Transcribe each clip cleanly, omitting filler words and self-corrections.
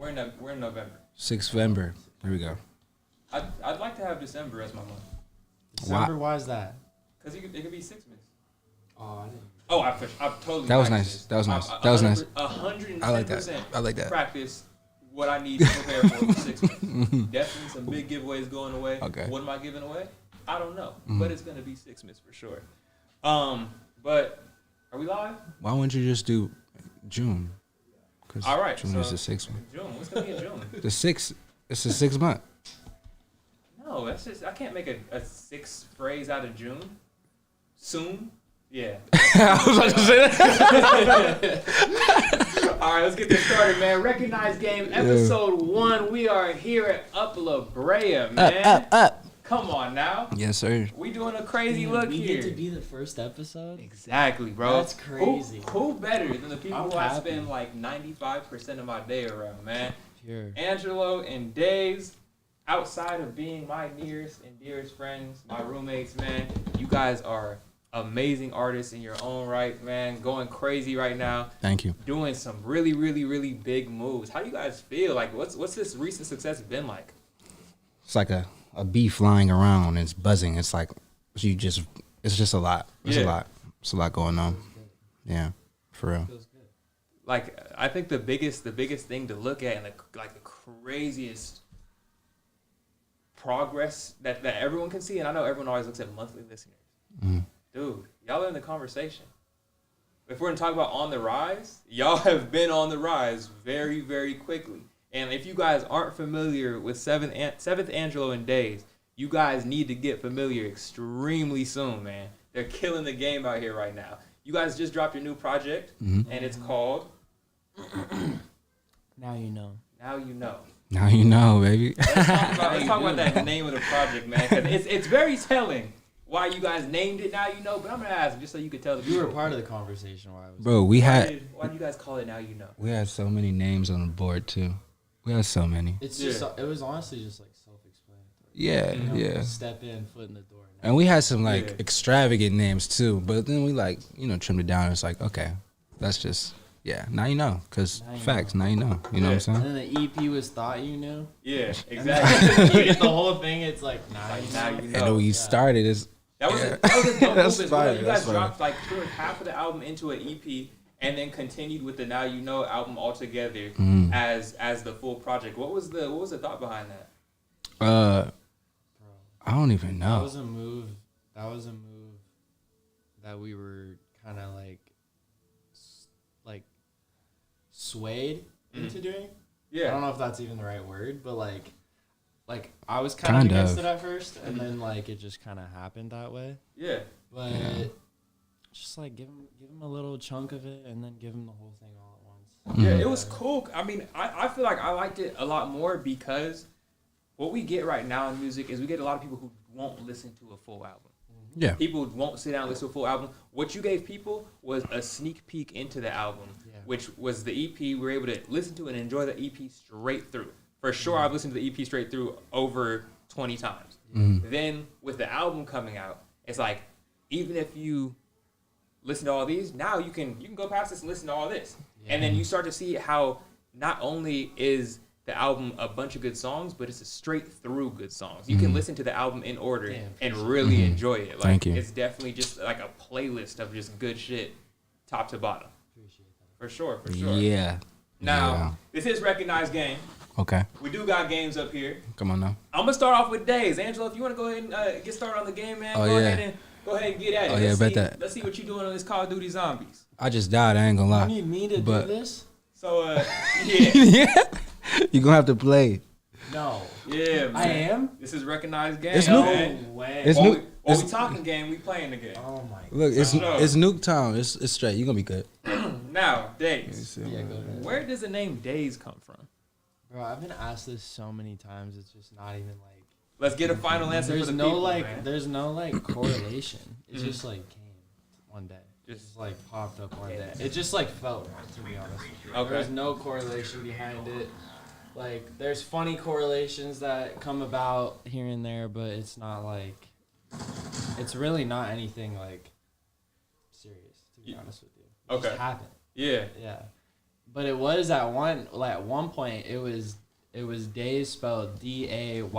We're in November. 6th November. There we go. I'd like to have December as my month. December, why is that? Because it could be 6 months. Oh, I didn't. Oh, I totally. That was nice. That was nice. That was nice. 110%. I like that. I like that. Practice what I need to prepare for 6 months. Definitely some big giveaways going away. Okay. What am I giving away? I don't know, but it's gonna be 6 months for sure. But are we live? Why wouldn't you just do June? All right. June is the 6th one. June. What's gonna be in June? The 6th. It's the 6th month. No, that's just I can't make a 6 phrase out of June. Soon. Yeah. I was about to say that. All right, let's get this started, man. Recognize Game episode 1. We are here at Up La Brea, man. Up. Come on now. Yes, sir. We doing a crazy look we here. get to be the first episode? Exactly, bro. That's crazy. Who better than the people I'm who I happy. spend like 95% of my day around, man? Pure. Angelo and Dayz, outside of being my nearest and dearest friends, my roommates, man, you guys are amazing artists in your own right, man. Going crazy right now. Thank you. Doing some really, really, really big moves. How do you guys feel? Like, what's this recent success been like? It's like a bee flying around. It's buzzing. It's like it's just a lot. It's a lot. It's a lot going on. Yeah, for real. Like, I think the biggest thing to look at and the craziest progress that everyone can see, and I know everyone always looks at monthly listeners. Dude, y'all are in the conversation. If we're going to talk about on the rise, y'all have been on the rise very, very quickly. And if you guys aren't familiar with 7th Angelo and Dayz, you guys need to get familiar extremely soon, man. They're killing the game out here right now. You guys just dropped your new project, and it's called... Now you know. Now You Know. Now you know, baby. Let's talk about that name of the project, man, because it's very telling why you guys named it Now You Know, but I'm going to ask just so you could tell the people. You were part of the conversation while I was. Bro, Why do you guys call it Now You Know? We had so many names on the board too. We had so many. It's just it was honestly just like self-explanatory. Yeah, You know, yeah. Step in, foot in the door. And we had some like extravagant names too, but then we like trimmed it down. It's like okay, that's just now you know, cause facts. Now you know. You know what I'm saying? And then the EP was Thought You Knew. Yeah, exactly. You get the whole thing. It's like Now You Know. You And then we started is That was a dope move as well. You guys That's dropped like pretty much half of the album into an EP and then continued with the Now You Know album altogether as the full project. What was the thought behind that? I don't even know. That was a move that we were kind of like swayed into doing. Yeah. I don't know if that's even the right word, but like I was kind of against it at first, and then like it just kind of happened that way. Yeah. But just like give him a little chunk of it, and then give him the whole thing all at once. Yeah, it was cool. I mean, I feel like I liked it a lot more because what we get right now in music is we get a lot of people who won't listen to a full album. Yeah. People won't sit down and listen to a full album. What you gave people was a sneak peek into the album, which was the EP. We were able to listen to and enjoy the EP straight through. For sure, I've listened to the EP straight through over 20 times. Then with the album coming out, it's like, even if you listen to all these, now you can go past this and listen to all this. And then you start to see how not only is the album a bunch of good songs, but it's a straight through good songs. You can listen to the album in order and really enjoy it. Like, Thank you. It's definitely just like a playlist of just good shit, top to bottom. Appreciate that. For sure. Yeah. Now, this is Recognized Game. Okay. We do got games up here. Come on now. I'm gonna start off with Dayz. Angelo, if you want to go ahead and get started on the game, man, Oh, go yeah. ahead and get at it. Oh, yeah, bet that. Let's see what you're doing on this Call of Duty Zombies. I just died. I ain't gonna lie. You need me to do this? So, yeah. Yeah. You gonna have to play. No. Yeah, man. I am? This is Recognized Game. It's No man. way. It's While new. we talking game, we playing the game. Oh my god. Look, it's No. Nuke Town. It's straight. You gonna be good. Now, Dayz. Yeah, go ahead. Where does the name Dayz come from? Bro, I've been asked this so many times. It's just not even like. Let's get a final answer There's for the no people, like. man. There's no like correlation. It just like came one day. Just- Just like popped up one day. It just like felt right, to be honest with you. Okay. There's no correlation behind it. Like there's funny correlations that come about here and there, but it's not like. It's really not anything like serious, to be honest with you. It Okay. just happened. Yeah. Yeah. But it was at one point it was Dayz spelled DAYYYZZZ,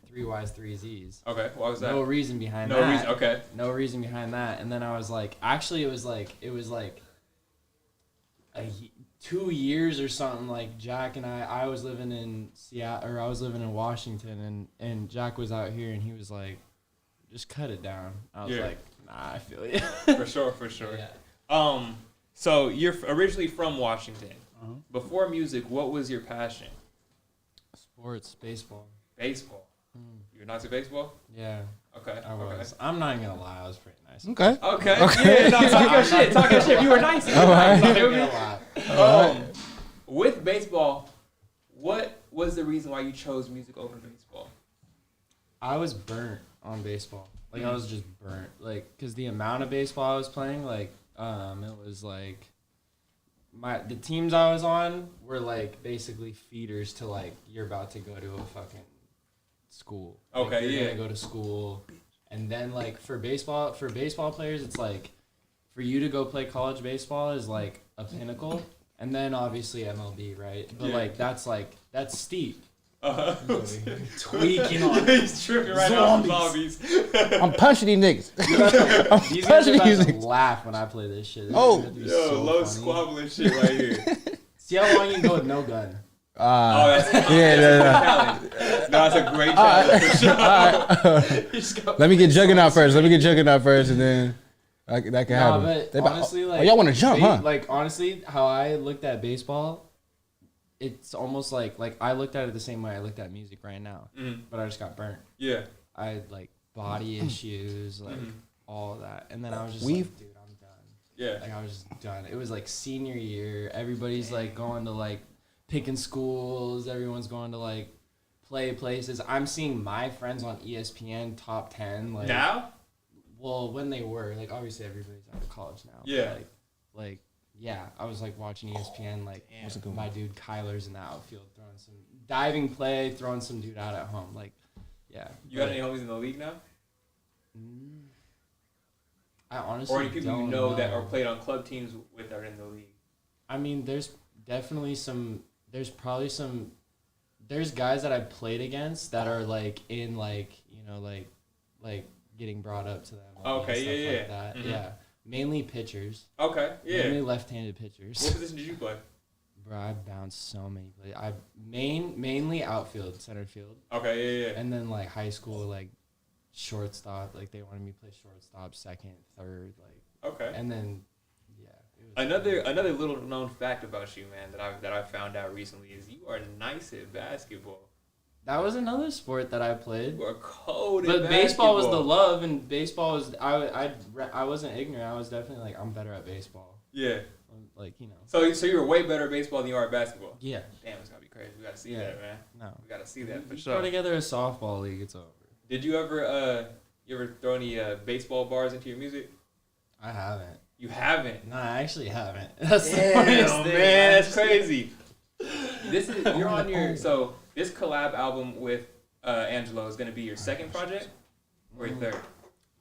3 Y's, 3 Z's. Okay, what was that? No reason behind No that. reason. Okay. No reason behind that. And then I was like, actually, it was like 2 years or something. Like Jack and I was living in Seattle, or I was living in Washington, and Jack was out here, and he was like, just cut it down. I was like, nah, I feel you. For sure. Yeah. So you're originally from Washington. Uh-huh. Before music, what was your passion? Sports, baseball. Baseball. You're not to baseball? Yeah. Okay. I was. I'm not even gonna lie, I was pretty nice. Okay. Okay. Yeah, no, talk your shit. Talk your shit. You were nice. All right. I'm not even gonna lie. With baseball, what was the reason why you chose music over baseball? I was burnt on baseball. Like I was just burnt. Like, cause the amount of baseball I was playing, like, it was like the teams I was on were like basically feeders to like you're about to go to a fucking school. Like, Okay, you're yeah. gonna go to school, and then like for baseball players, it's like for you to go play college baseball is like a pinnacle, and then obviously MLB, right? But like that's steep. Tweaking on He's tripping right now on zombies. I'm punching these niggas. These guys are about to laugh when I play this shit. Oh. Yo, low squabbling shit right here. See how long you can go with no gun. That's a challenge. No, that's a great challenge for sure. Let me get Juggernaut first, and then that can happen. But They honestly, like, y'all want to jump, huh? Like, honestly, how I looked at baseball, it's almost like I looked at it the same way I looked at music right now, but I just got burnt. Yeah. I had like body issues, like all of that, and then I was just We've- like, dude, I'm done. Yeah. Like I was just done. It was like senior year. Everybody's like going to like picking schools. Everyone's going to like play places. I'm seeing my friends on ESPN top 10. Like Now? well, when they were like, obviously everybody's out of college now. Yeah. But, like yeah, I was like watching ESPN. Like my dude Kyler's in the outfield throwing some diving play, throwing some dude out at home. Like yeah. You got any homies in the league now? I honestly Or any people don't you know that are played on club teams with are in the league? I mean, there's definitely some. There's probably some. There's guys that I played against that are like in like like getting brought up to them. Okay, and stuff yeah. Like that. Mm-hmm. Yeah, mainly pitchers. Okay, yeah. Mainly left-handed pitchers. What position did you play? Bro, I bounced so many plays. Mainly outfield, center field, Okay, yeah. and then like high school like shortstop. Like they wanted me to play shortstop, second, third, like. Okay. And then, yeah. Another little known fact about you, man, that I found out recently is you are nice at basketball. That was another sport that I played. You are cold at But basketball. baseball was the love, and baseball was I wasn't ignorant. I was definitely like I'm better at baseball. Yeah. Like you know. So you're way better at baseball than you are at basketball. Yeah. Damn, it's gotta be crazy. We gotta see that, man. No. We gotta see that for Throw sure. together a softball league. It's over. Did you ever throw any baseball bars into your music? I haven't. You haven't. No, I actually haven't. That's the Damn, funniest thing. man, that's crazy. This is you're on your so this collab album with Angelo is gonna be your second project or your third,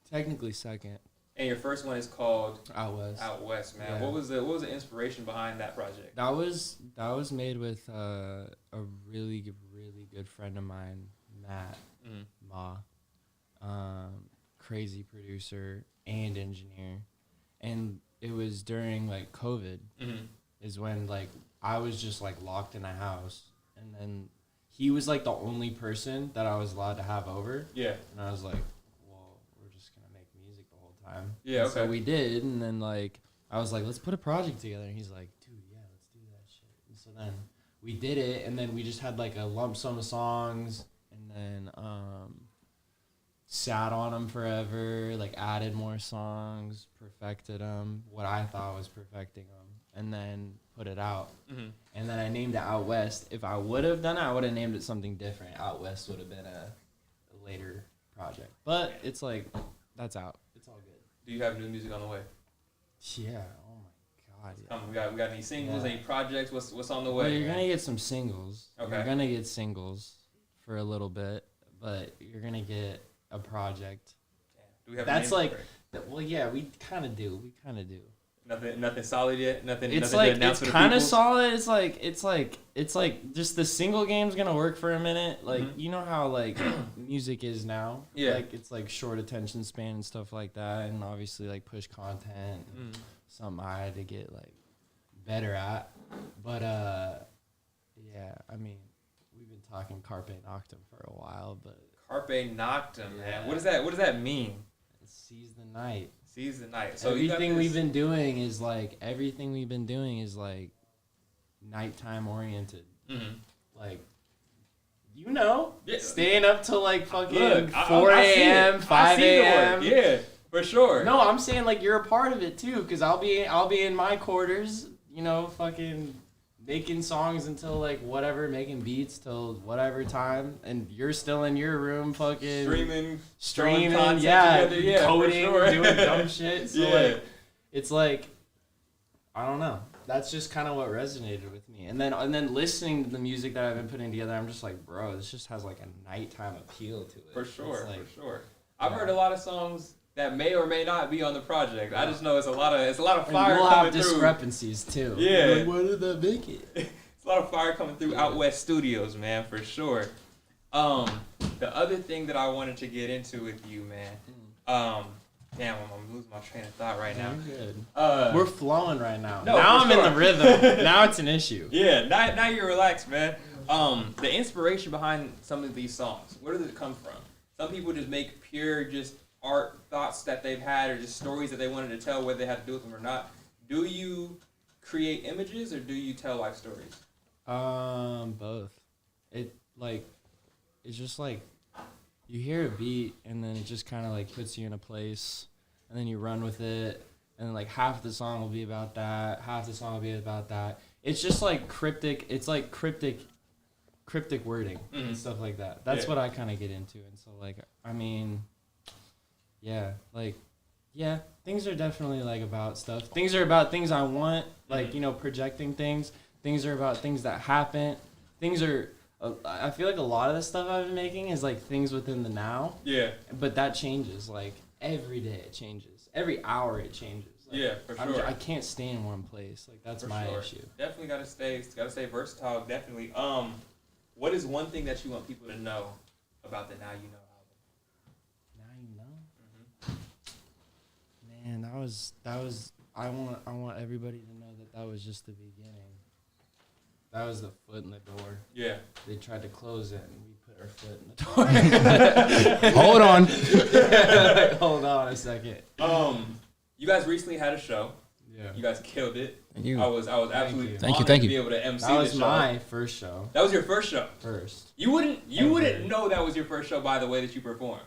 Technically second. and your first one is called Out west. Out West, man. Yeah. What was the inspiration behind that project? That was made with a really good friend of mine, Matt Ma, crazy producer and engineer, and it was during like COVID is when like I was just like locked in a house, and then he was like the only person that I was allowed to have over, Yeah. and I was like, well, we're just gonna make music the whole time. Yeah, And So okay. we did, and then like I was like, let's put a project together, and he's like, dude, yeah, let's do that shit. And so then we did it, and then we just had like a lump sum of songs, and then sat on them forever, like added more songs, perfected them, what I thought was perfecting them, and then put it out. And then I named it Out West. If I would have done it, I would have named it something different. Out West would have been a later project. But it's like, that's out. It's all good. Do you have new music on the way? Yeah. Oh my God. Yeah. We got any singles, Yeah. any projects? What's on the Well, way? you're man? gonna get some singles. Okay. You're gonna get singles for a little bit, but you're gonna get a project. Do we have a That's name like, for it? well, yeah, we kind of do. We kind of do. Nothing solid yet. Nothing. It's nothing like to announce it's for the kind of people? solid. It's like just the single game's gonna work for a minute. Like you know how like music is now. Yeah. Like it's like short attention span and stuff like that, and obviously like push content. Something I had to get like better at, but yeah. I mean, we've been talking Carpe Noctem for a while, but Carpe Noctem, man. Yeah. What does that mean? seize the night. Seize the night. So everything you we've been doing is like nighttime oriented. Like, you know, staying up till like fucking 4 a.m., 5 a.m. Yeah, for sure. No, I'm saying like you're a part of it too, because I'll be in my quarters, you know, fucking making songs until like whatever, making beats till whatever time, and you're still in your room fucking streaming, yeah, coding, sure. Doing dumb shit. So like, it's like, I don't know. That's just kind of what resonated with me, and then listening to the music that I've been putting together, I'm just like, bro, this just has like a nighttime appeal to it. For sure, like, for sure. I've heard a lot of songs that may or may not be on the project. I just know it's a lot of fire and we'll coming have discrepancies too. Yeah. Like, why did that make it? It's a lot of fire coming through Out West Studios, man, for sure. The other thing that I wanted to get into with you, man. Damn, I'm losing my train of thought right now. You're good. We're flowing right now. No, now I'm sure. in the rhythm. Now it's an issue. Yeah, now you're relaxed, man. The inspiration behind some of these songs, where does it come from? Some people just make pure just art thoughts that they've had or just stories that they wanted to tell, whether they had to do with them or not. Do you create images or do you tell life stories? Both. It's just like you hear a beat and then it just kind of like puts you in a place and then you run with it and then like half the song will be about that, half the song will be about that. It's just like cryptic. It's like cryptic wording and stuff like that. That's what I kind of get into. And so like, I mean, yeah, things are definitely like about stuff. Things are about things I want, like, you know, projecting things. Things are about things that happen. Things are, I feel like a lot of the stuff I've been making is like things within the now. Yeah. But that changes, like every day it changes. Every hour it changes. Like, yeah, for sure. I can't stay in one place. Like that's my issue. Definitely gotta stay versatile, definitely. What is one thing that you want people to know about the Now You Know album? Now You Know? Man, that was I want everybody to know that was just the beginning. That was the foot in the door. Yeah. They tried to close it and we put our foot in the door. Hold on. Hold on a second. You guys recently had a show. Yeah. You guys killed it. Thank you. I was absolutely Thank you. honored Thank to you. be able to MC That was the show. my first show. That was your first show. First. You wouldn't know that was your first show by the way that you performed.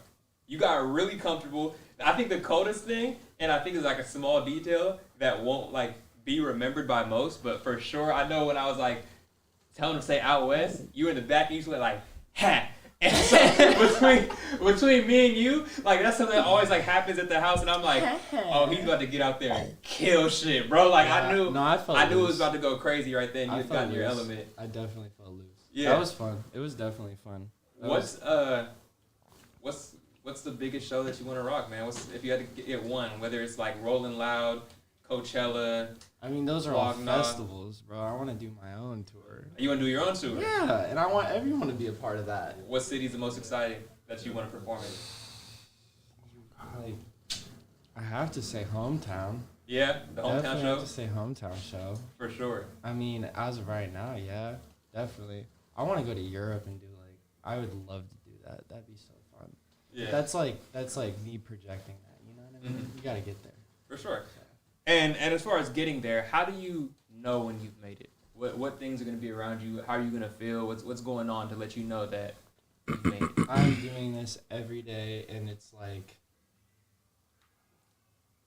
You got really comfortable. I think the coldest thing, and I think it's like a small detail that won't like be remembered by most, but for sure I know when I was like telling them to say Out West, you were in the back and you were like, ha. And so between me and you, like that's something that always like happens at the house, and I'm like, oh, he's about to get out there and kill shit, bro. Like yeah, I knew it was loose. about to go crazy right then. You had gotten your loose. element. I definitely felt loose. Yeah, that was fun. It was definitely fun. What's the biggest show that you want to rock, man? If you had to get one, whether it's like Rolling Loud, Coachella. I mean, those are all festivals, bro. I want to do my own tour. You want to do your own tour? Yeah, and I want everyone to be a part of that. What city's the most exciting that you want to perform in? Like, I have to say hometown. Yeah, the hometown definitely show? have to say hometown show. For sure. I mean, as of right now, yeah, definitely. I want to go to Europe and do I would love to do that. That'd be so fun. Yeah. That's like me projecting that. You know what I mean? You gotta get there. For sure. And as far as getting there, how do you know when you've made it? What things are going to be around you? How are you going to feel? What's going on to let you know that you've made it? I'm doing this every day, and it's like,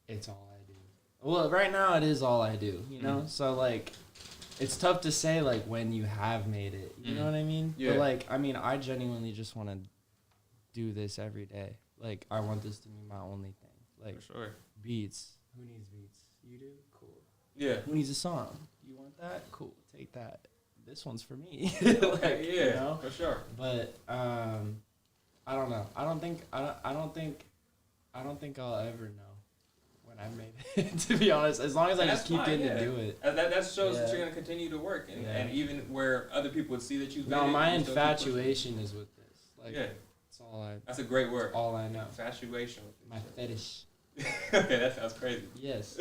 it's all I do. Well, right now it is all I do, you know? So, like, it's tough to say, like, when you have made it. You know what I mean? Yeah. But, like, I mean, I genuinely just want to do this every day. Like, I want this to be my only thing. Like, For sure. beats. Who needs beats? You do? Cool. Yeah. Who needs a song? You want that? Cool. Take that. This one's for me. Yeah, you know? for sure. But I don't know. I don't think I'll ever know when I made it. To be honest, as long as I just keep getting to do it. That shows that you're gonna continue to work, and even where other people would see that you've. No, my infatuation is with this. Like, that's all I. That's a great word. All I know. Infatuation. My fetish. Okay, that sounds crazy. Yes.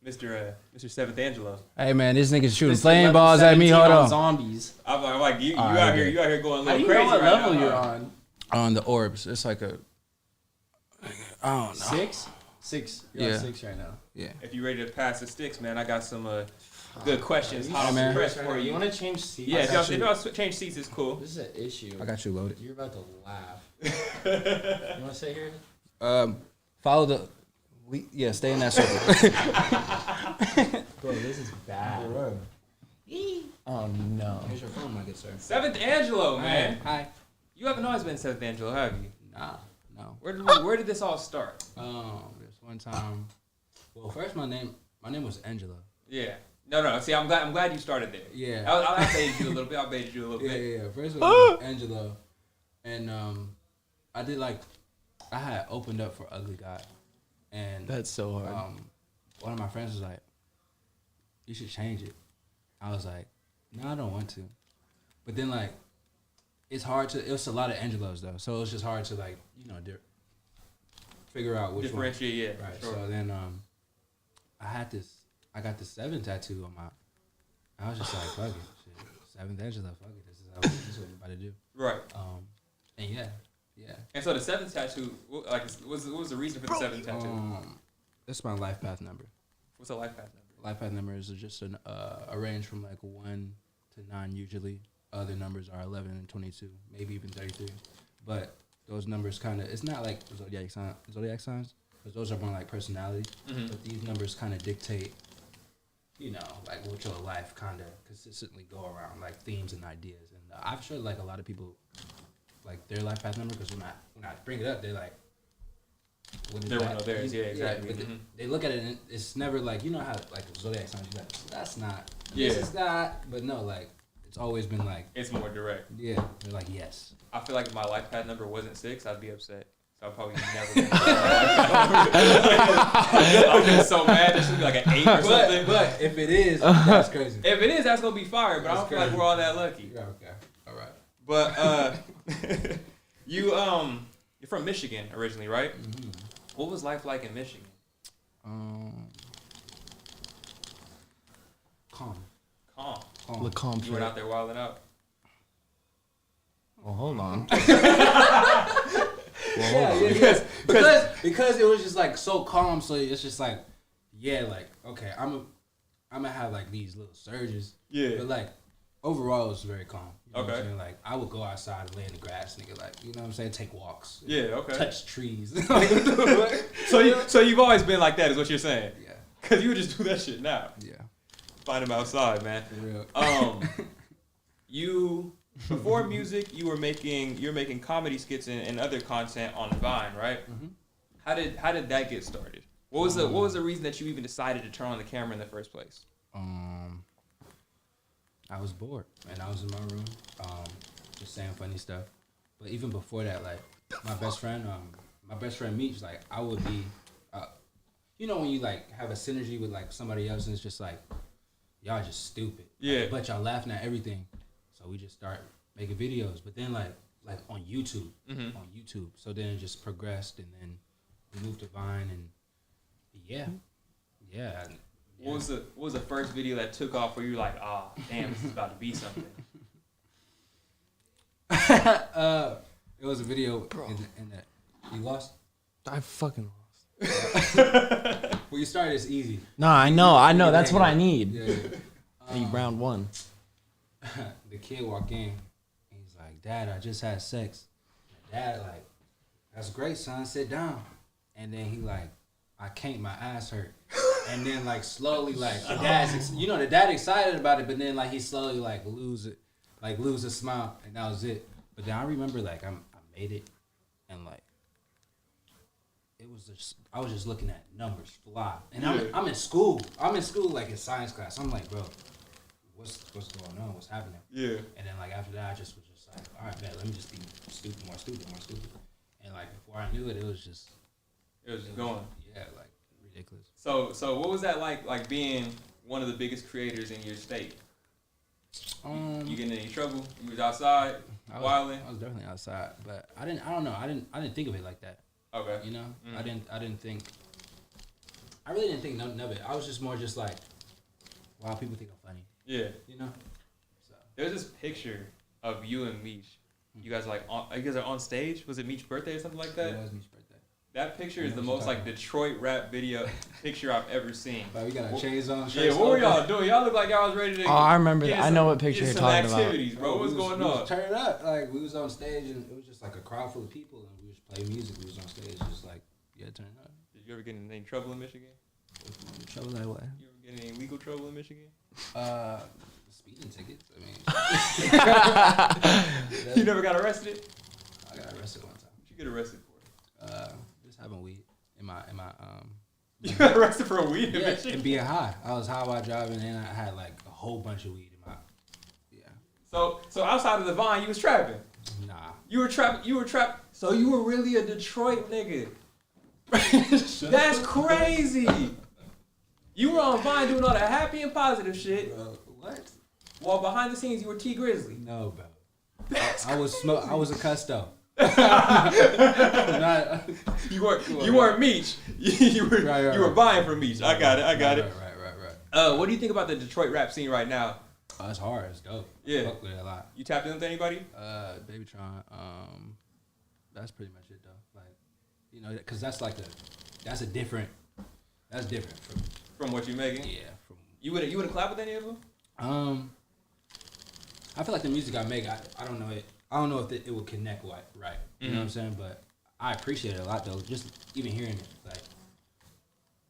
Mr. Seventh Angelo. Hey man, this nigga's shooting flame balls at me. Hold on. Zombies. I'm like you out here. You out here going a little crazy. How do you know what right level now, you're on? On the orbs, it's like a. I don't know. 6. 6. You're on 6 right now. Yeah. If you're ready to pass the sticks, man, I got some good questions. Hot off the press for You you. want to change seats? Yeah, if y'all change seats, it's cool. This is an issue. I got you loaded. You're about to laugh. You want to sit here? Follow the. Stay in that circle. Bro, this is bad. Oh no. Here's your phone, my good sir. Seventh Angelo, man. Hi. You haven't always been Seventh Angelo, have you? Nah, no. Where did this all start? There's one time. Well, first my name was Angelo. Yeah. No. See, I'm glad you started there. Yeah. I'll baited you a little bit. Yeah. First one was Angelo, and I had opened up for Ugly God, and That's so hard. one of my friends was like, "You should change it." I was like, "No, I don't want to," but then like, it's hard to. It was a lot of Angelos though, so it was just hard to like figure out which differentiate. one. Right. Sure. So then I got this 7 tattoo on my. I was just like, fuck it, shit. 7th Angelo, fuck it. This is what we're about to do. Right. And yeah. And so the 7th tattoo, like, what was the reason for the 7th tattoo? That's my life path number. What's a life path number? Life path number is just a range from like 1 to 9 usually. Other numbers are 11 and 22, maybe even 33. But those numbers kind of, it's not like zodiac signs, because those are more like personality. Mm-hmm. But these numbers kind of dictate, like what your life kind of consistently go around, like themes and ideas. And I'm sure like a lot of people, like their life path number, because when I bring it up, they're like, what is there that? were no theirs, yeah, exactly. Yeah, but they look at it and it's never like, how like zodiac signs, you're like, that's not, yeah. This is not, but no, like, it's always been like, it's more direct. Yeah, they're like, yes. I feel like if my life path number wasn't 6, I'd be upset. So I'd probably never. I've been so mad. There should be like an 8 or something. But if it is, that's crazy. If it is, that's gonna be fire. But I don't feel like we're all that lucky. Yeah, okay, all right. But you're from Michigan originally, right? Mm-hmm. What was life like in Michigan? Calm. Calm. You went out there wilding out. Well, hold on. Because it was just like so calm, so it's just like, like okay, I'm gonna have like these little surges. Yeah. But like overall, it was very calm. You know what I'm saying? Like I would go outside and lay in the grass, nigga. Like you know what I'm saying? Take walks. Yeah. Okay. Touch trees. So you've always been like that, is what you're saying? Yeah. Cause you would just do that shit now. Yeah. Find him outside, man. For real. You before music, you were making comedy skits and other content on Vine, right? Mm-hmm. How did that get started? What was the reason that you even decided to turn on the camera in the first place? I was bored and I was in my room, just saying funny stuff. But even before that, like my best friend Meech, like I would be, when you like have a synergy with like somebody else and it's just like y'all just stupid. Yeah. Like, but y'all laughing at everything. So we just start making videos. But then like on YouTube. Mm-hmm. On YouTube. So then it just progressed and then we moved to Vine and yeah. What was the first video that took off where you were like, damn, this is about to be something? It was a video in that you lost? I fucking lost. Well, you started as easy. No, I know. That's what I need. Yeah. Round 1. The kid walked in. And he's like, Dad, I just had sex. My dad like, that's great, son. Sit down. And then he like, I can't. My ass hurt. And then like slowly like the dad excited about it, but then like he slowly like lose a smile, and that was it. But then I remember like I made it, and like I was just looking at numbers fly, and I'm in school. Like in science class. I'm like, bro, what's going on? What's happening? Yeah. And then like after that, I just was just like, all right, man, let me just be more stupid. And like before I knew it, it was just It was just going. Yeah, like ridiculous. So what was that like being one of the biggest creators in your state? You getting in any trouble? You was outside wilding? I was definitely outside, but I don't know. I didn't think of it like that. Okay. You know, I didn't think. I really didn't think nothing of it. I was just more just like, wow, people think I'm funny. Yeah. You know. So there's this picture of you and Meech. You guys you guys are on stage. Was it Meech's birthday or something like that? It was Meech's birthday. That picture is the most like Detroit rap video picture I've ever seen. Like, we got our chains on. Yeah, what were y'all doing? Y'all look like y'all was ready to. Oh, I remember that. I know what picture you're talking about. Activities, bro. What's going on? Turn it up. Like we was on stage and it was just like a crowd full of people and we was playing music. We was on stage just like, yeah, turn it up. Did you ever get in any trouble in Michigan? Trouble like what? You ever get in any legal trouble in Michigan? Speeding tickets. I mean. You never got arrested? I got arrested one time. What'd you get arrested for? Just having weed in my You got arrested for a weed in Michigan? And being high. I was high while driving and I had like a whole bunch of weed in my. Yeah. So outside of the Vine, you was trapping. Nah. You were trapped. So you were really a Detroit nigga. That's crazy. You were on Vine doing all that happy and positive shit. Bro, what? While behind the scenes, you were T Grizzly. No, bro. I was a custo. You weren't Meech. You were buying from Meech. I got it. Right. What do you think about the Detroit rap scene right now? Oh, it's hard. It's dope. Yeah. Fuck with it a lot. You tapped in with anybody? Babytron. That's pretty much it though. Like, you know, because that's different from what you're making. Yeah. You would clap with any of them? I feel like the music I make, I don't know it. I don't know if it will connect right. You know what I'm saying? But I appreciate it a lot though. Just even hearing it, like,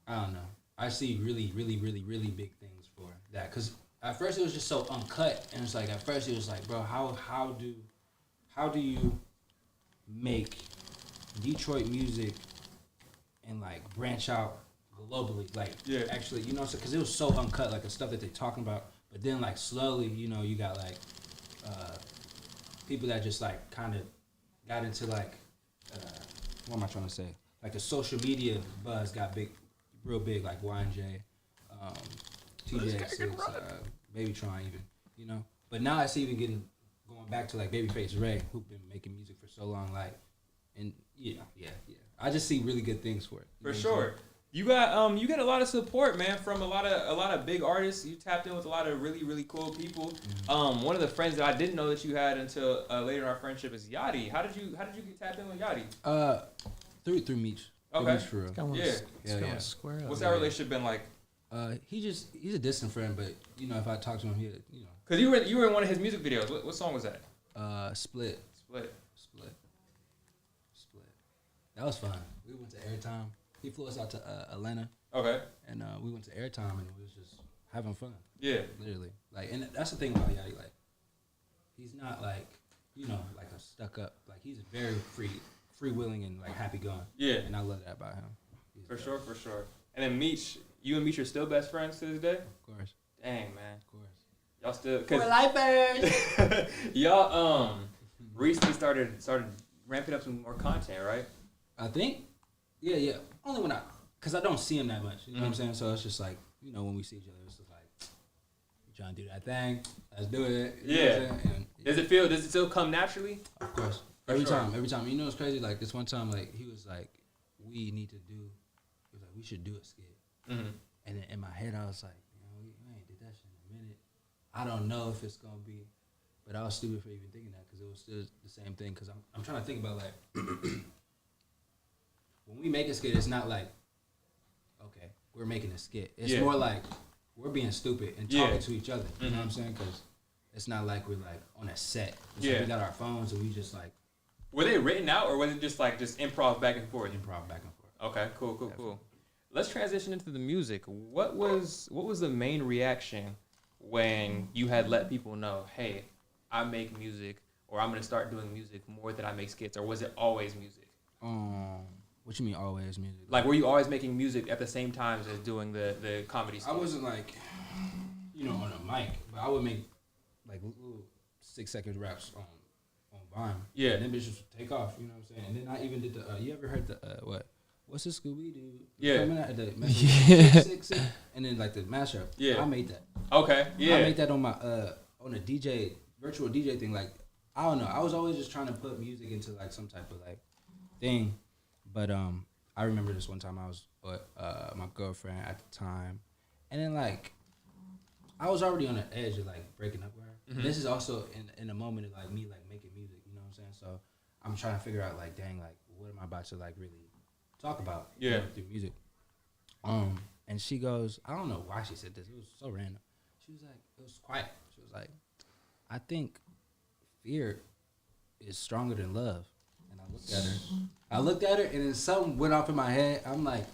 I don't know. I see really, really, really, really big things for that. Cause at first it was just so uncut, and it's like at first it was like, bro, how do you make Detroit music and like branch out globally? Like, actually, you know, because it was so uncut, like the stuff that they're talking about. But then like slowly, you know, you got like people that just like kind of got into like what am I trying to say? Like the social media buzz got real big, like YNJ, TJ6, Babytron even, you know. But now it's even going back to like Babyface Ray, who've been making music for so long, like, and yeah. I just see really good things for it. For sure. You get a lot of support, man, from a lot of big artists. You tapped in with a lot of really, really cool people. Mm-hmm. One of the friends that I didn't know that you had until later in our friendship is Yachty. How did you get tapped in with Yachty? Through Meech. Okay. Meech for real. Yeah. Square up. What's that relationship been like? He's a distant friend, but you know, if I talk to him, you know. Cause you were in one of his music videos. What song was that? Split. That was fun. We went to Airtime. He flew us out to Atlanta. Okay. And we went to Airtime and it was just having fun. Yeah. Literally. Like, and that's the thing about Yachty. Like, he's not like, you know, like a stuck up. Like, he's very freewheeling and like happy going. Yeah. And I love that about him. For sure. And then Meech, you and Meech are still best friends to this day? Of course. Dang, man. Of course. Y'all still, we're lifers. Y'all recently started ramping up some more content, right? I think. Yeah. Only when cause I don't see him that much. You know what I'm saying? So it's just like, you know, when we see each other, it's just like, you trying to do that thing? Let's do it. You know what I'm saying? And, does it still come naturally? Of course. Every time. You know, it's crazy. Like this one time, like he was like, he was like, we should do a skit. Mm-hmm. And then in my head, I was like, you know, we ain't did that shit in a minute. I don't know if it's gonna be, but I was stupid for even thinking that because it was still the same thing. Because I'm trying to think about like, when we make a skit, it's not like, okay, we're making a skit. It's more like we're being stupid and talking to each other. You know what I'm saying? Because it's not like we're like on a set. It's like we got our phones and we just like. Were they written out or was it just improv back and forth? Improv back and forth. Okay, cool. Let's transition into the music. What was the main reaction when you had let people know, hey, I make music, or I'm gonna start doing music more than I make skits, or was it always music? What you mean always music? Like, were you always making music at the same time as doing the comedy skits? I wasn't like, you know, on a mic, but I would make like little 6-second raps on Vine. Yeah. And then bitches would take off, you know what I'm saying? And then I even did you ever heard the, what's the Scooby Doo? Yeah. And then like the mashup. Yeah. I made that. Okay. Yeah. I made that on my on a virtual DJ thing. Like I don't know. I was always just trying to put music into like some type of like thing. But I remember this one time I was with my girlfriend at the time, and then like I was already on the edge of like breaking up with her. Mm-hmm. This is also in a moment of like me like making music. You know what I'm saying? So I'm trying to figure out like, dang, like what am I about to like really talk about? Yeah. You know, through music. And she goes, I don't know why she said this. It was so random. She was like, it was quiet. She was like, I think fear is stronger than love. And I looked at her. And then something went off in my head. I'm like,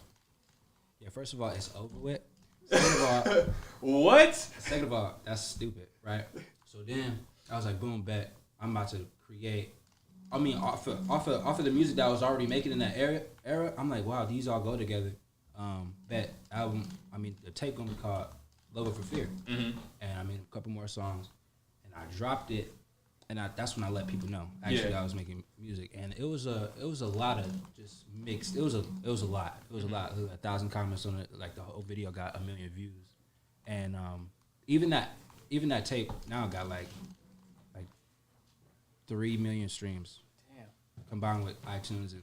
yeah, first of all, it's over with. Second of all, what? Second of all, that's stupid, right? So then I was like, boom, bet. I'm about to create. I mean, off of the music that I was already making in that era, I'm like, wow, these all go together. Bet album. I mean, the tape gonna be called "Love Over Fear," and I made a couple more songs, and I dropped it, and that's when I let people know actually I was making music, and it was a lot of just mixed. It was a lot. It was a lot. There was 1,000 comments on it. Like the whole video got 1 million views, and even that tape now got like 3 million streams. Damn. Combined with iTunes and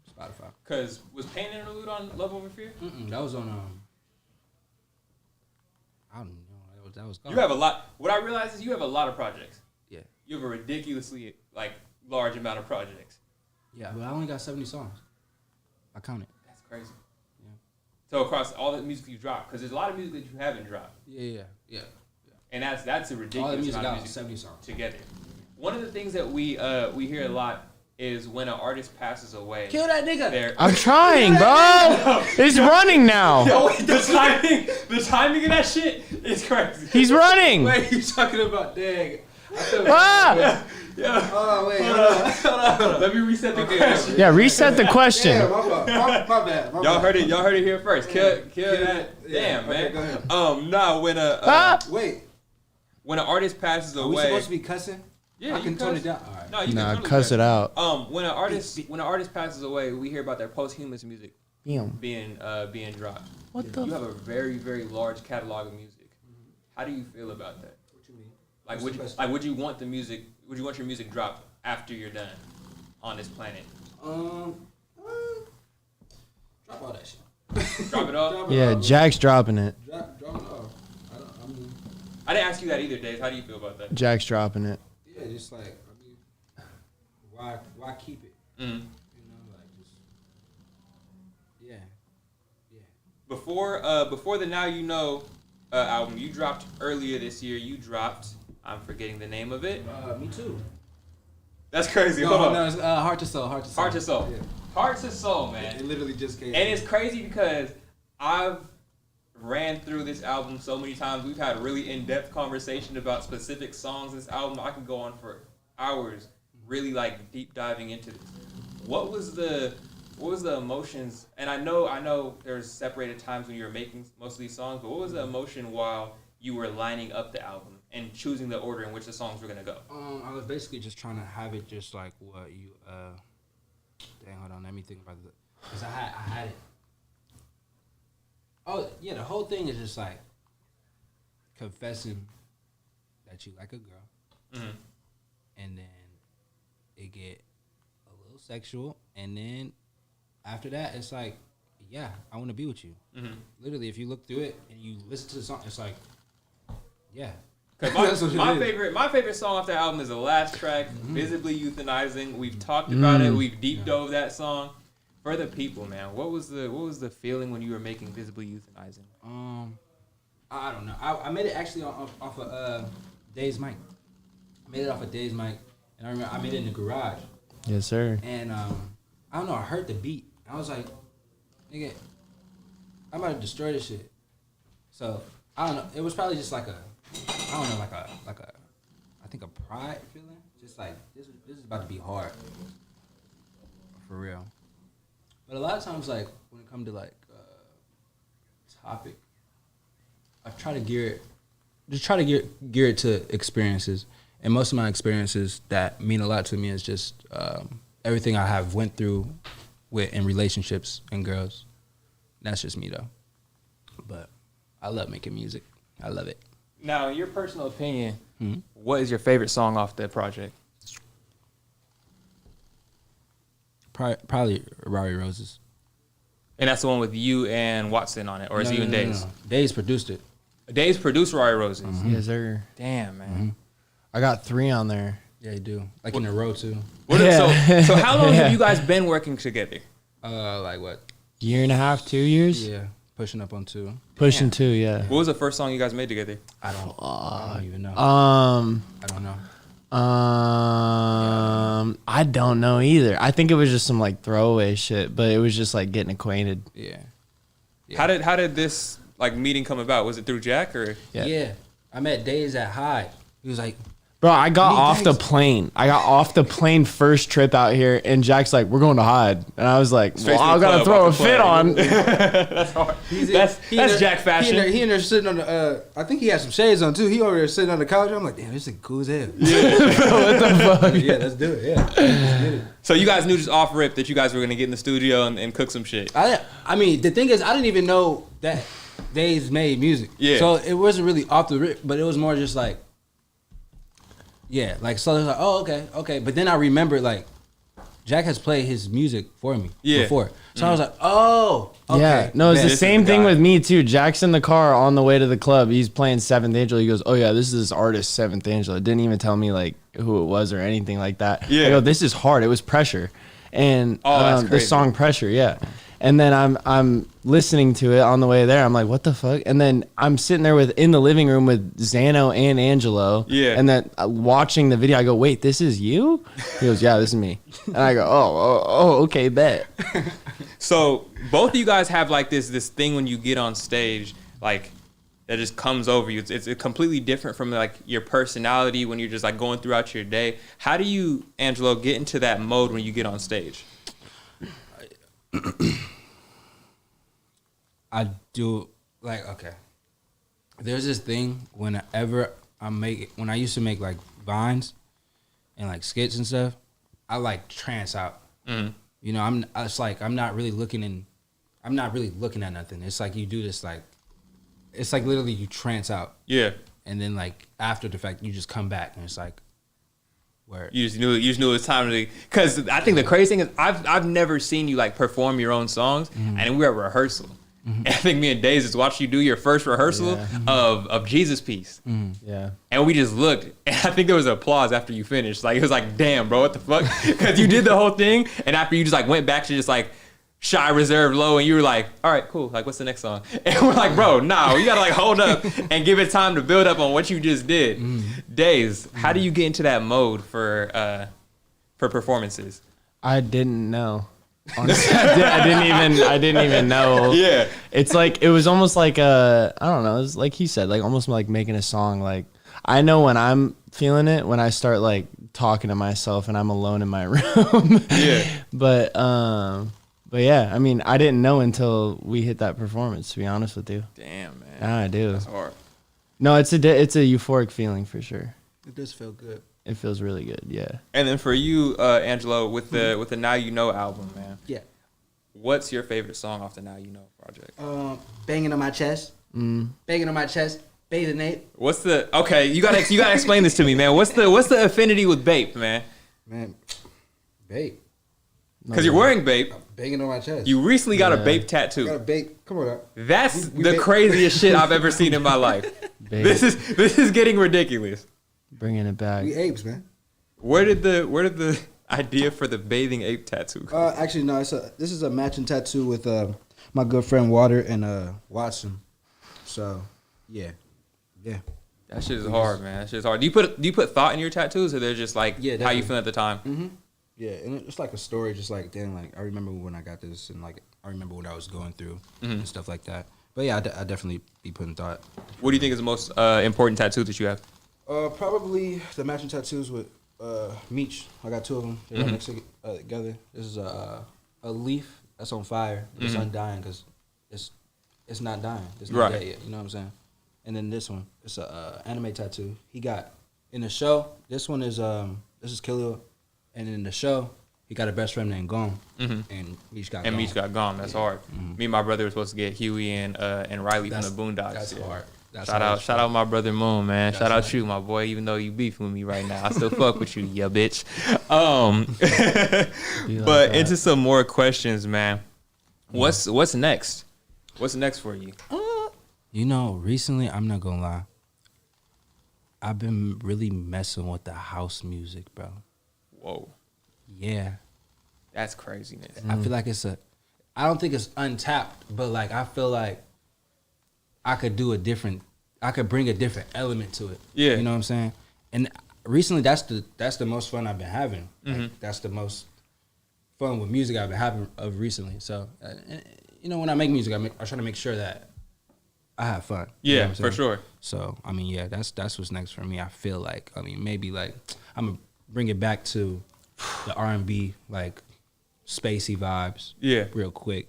Spotify. Cause was Pain Interlude on Love Over Fear? That was on I don't know. That was. You have a lot. What I realize is you have a lot of projects. Yeah. You have a ridiculously like large amount of projects. Yeah, but I only got 70 songs. I counted. That's crazy. Yeah. So across all the music you dropped, because there's a lot of music that you haven't dropped. Yeah. And that's a ridiculous all the music amount of got music 70 songs together. One of the things that we hear a lot is when an artist passes away. Kill that nigga. I'm trying, bro. He's running now. Yo, wait, the timing of that shit is crazy. He's running. Wait, you talking about dang? Ah! Yeah. Oh wait, hold on. Let me reset the question. Yeah, reset the question. Yeah, my bad. Y'all heard it here first. Kill that. Yeah, Damn, okay, man. go ahead. When when an artist passes away. Are we supposed to be cussing? Yeah, I can tone it down. All right. No, you can totally cuss it out. When an artist passes away, we hear about their posthumous music Damn. being dropped. What the? You have a very, very large catalog of music. How do you feel about that? What you mean? Would you want your music dropped after you're done on this planet? Drop all that shit. Drop it off? Yeah, Jack's dropping it. Drop it off. I didn't ask you that either, Dayz. How do you feel about that? Jack's dropping it. Yeah, just like why keep it? Mm-hmm. You know, like just yeah. Before the Now You Know album you dropped earlier this year, I'm forgetting the name of it. Me too. That's crazy. No, Hold on. no, it's Heart to Soul. Heart to Soul. Yeah. Heart to Soul, man. It literally just came. And it's crazy because I've ran through this album so many times. We've had a really in-depth conversation about specific songs in this album. I can go on for hours, really like deep diving into this. What was the emotions? And I know there's separated times when you were making most of these songs, but what was the emotion while you were lining up the album and choosing the order in which the songs were gonna go? I was basically just trying to have it just like what you dang, hold on, let me think about it. Because I had it. Oh, yeah, the whole thing is just like confessing that you like a girl. Mm-hmm. And then it get a little sexual. And then after that, it's like, yeah, I want to be with you. Mm-hmm. Literally, if you look through it and you listen to the song, it's like, yeah. My favorite song off the album is the last track, Visibly Euthanizing. We've talked about it. We've deep dove that song. For the people, man, what was the feeling when you were making Visibly Euthanizing? I don't know. I made it actually off of Dayz mic. I made it off of Dayz mic, and I remember I made it in the garage. Yes, sir. And I don't know. I heard the beat. I was like, nigga, I'm about to destroy this shit. So I don't know. It was probably just like I think a pride feeling. Just like this is about to be hard. For real. But a lot of times, like, when it comes to, like, topic, I try to gear it to experiences. And most of my experiences that mean a lot to me is just everything I have went through with in relationships and girls. That's just me though. But I love making music. I love it. Now, in your personal opinion, what is your favorite song off the project? Probably Rari Roses. And that's the one with you and Watson on it, or is it you and Dayz? Dayz produced it. Dayz produced Rari Roses. Yes, sir. Damn, man. I got 3 on there. Yeah, you do. Like in a row too. So how long have you guys been working together? Like what? Year and a half, 2 years. Yeah, pushing up on 2. Pushing 2. Yeah. What was the first song you guys made together? I don't even know. I don't know. I don't know either. I think it was just some like throwaway shit, but it was just like getting acquainted. Yeah. How did this like meeting come about? Was it through Jack or? Yeah. I met Dayz at Hyde. He was like, Bro, I got off the plane. I got off the plane first trip out here, and Jack's like, "We're going to Hyde," and I was like, Straight "Well, to the I gotta club, throw a off the fit plane. on." That's hard. That's Jack fashion. He in there sitting on the. I think he had some shades on too. He over there sitting on the couch. I'm like, damn, this is cool as hell. What the fuck? Yeah, let's do it. Yeah, let's get it. So you guys knew just off rip that you guys were gonna get in the studio and cook some shit. I mean, the thing is, I didn't even know that Dayz made music. Yeah. So it wasn't really off the rip, but it was more just like, yeah, like so. It was like, oh, okay. But then I remembered like, Jack has played his music for me before. So I was like, oh, okay. Yeah, no, it's Man, the this same is the thing guy. with me too. Jack's in the car on the way to the club. He's playing Seventh Angel. He goes, "Oh yeah, this is this artist Seventh Angel." It didn't even tell me like who it was or anything like that. Yeah. I go, "This is hard." It was Pressure, and That's the crazy. song Pressure. Yeah, and then I'm listening to it on the way there. I'm like, "What the fuck?" And then I'm sitting there in the living room with Xano and Angelo. Yeah. and then watching the video. I go, "Wait, this is you?" He goes, "Yeah, this is me." And I go, "Oh, okay, bet." So both of you guys have like this thing when you get on stage, like that just comes over you. It's completely different from like your personality when you're just like going throughout your day. How do you, Angelo, get into that mode when you get on stage? I do like okay. There's this thing whenever when I used to make like vines and like skits and stuff, I like trance out. You know, it's like I'm not really looking at nothing. It's like you do this like, it's like literally you trance out. Yeah. And then like after the fact you just come back and it's like, where You just knew it was time to. Because I think the crazy thing is I've never seen you like perform your own songs, and we were at rehearsal. And I think me and Dayz just watched you do your first rehearsal of Jesus Piece. Yeah. And we just looked, and I think there was applause after you finished. Like, it was like, damn, bro, what the fuck? Because you did the whole thing, and after you just like went back to just like shy, reserved, low, and you were like, all right, cool. Like, what's the next song? And we're like, bro, no, you gotta like hold up and give it time to build up on what you just did. Dayz, how do you get into that mode for performances? I didn't know. Honestly, I didn't even know. Yeah. It's like it was almost like I don't know. It's like he said, like almost like making a song. Like I know when I'm feeling it when I start like talking to myself and I'm alone in my room. Yeah. But yeah, I mean, I didn't know until we hit that performance. To be honest with you. Damn, man. Nah, I do. That's hard. No, it's a euphoric feeling for sure. it does feel good. It feels really good. Yeah. And then for you, Angelo, with the Now You Know album, man. Yeah. What's your favorite song off the Now You Know project? Banging on my chest. Banging on my chest. Bathing Nate. What's the okay? You gotta explain this to me, man. What's the affinity with Bape, man? Man, babe. Because you're wearing Bape. Banging on my chest. You recently got a Bape tattoo. got a babe. Come on. That's We the Bape. craziest shit I've ever seen in my life. Babe. This is getting ridiculous. Bringing it back. We apes, man. Where did the idea for the bathing ape tattoo come? Actually, no. This is a matching tattoo with my good friend Water and Watson. So, yeah. That shit is hard, man. That shit is hard. Do you put thought in your tattoos, or they're just like Yeah, how you definitely. feel at the time? Yeah, and it's like a story, just like damn, like I remember when I got this, and like I remember what I was going through and stuff like that. But yeah, I definitely be putting thought. What do you think is the most important tattoo that you have? Probably the matching tattoos with Meech. I got 2 of them. They're right next to together. This is a leaf that's on fire. It's undying because it's not dying. It's not Right. dead yet. You know what I'm saying? And then this one, it's a anime tattoo. He got in the show. This one is this is Killua, and in the show, he got a best friend named Gone, Mhm. and Meech got And Gone. Meech got gone. That's hard. Me and my brother were supposed to get Huey and Riley from the Boondocks. That's Yeah. hard. That's Shout hard out, as shout fuck. out my brother Moon, man. That's Shout out hard. you, my boy. Even though you beefing with me right now, I still fuck with you, yeah, bitch. Be like But that. into some more questions, man. What's next? What's next for you? You know, recently, I'm not gonna lie, I've been really messing with the house music, bro. Whoa, Yeah. that's craziness. I feel like I don't think it's untapped, but like I feel like I could bring a different element to it. Yeah. You know what I'm saying? And recently that's the most fun I've been having. Mm-hmm. Like, that's the most fun with music I've been having of recently. So, you know, when I make music, I try to make sure that I have fun. You know Yeah, what I'm for saying? sure. So, I mean, yeah, that's what's next for me. I feel like, I mean, maybe like I'm gonna bring it back to the R&B, like spacey vibes. Yeah. Real quick.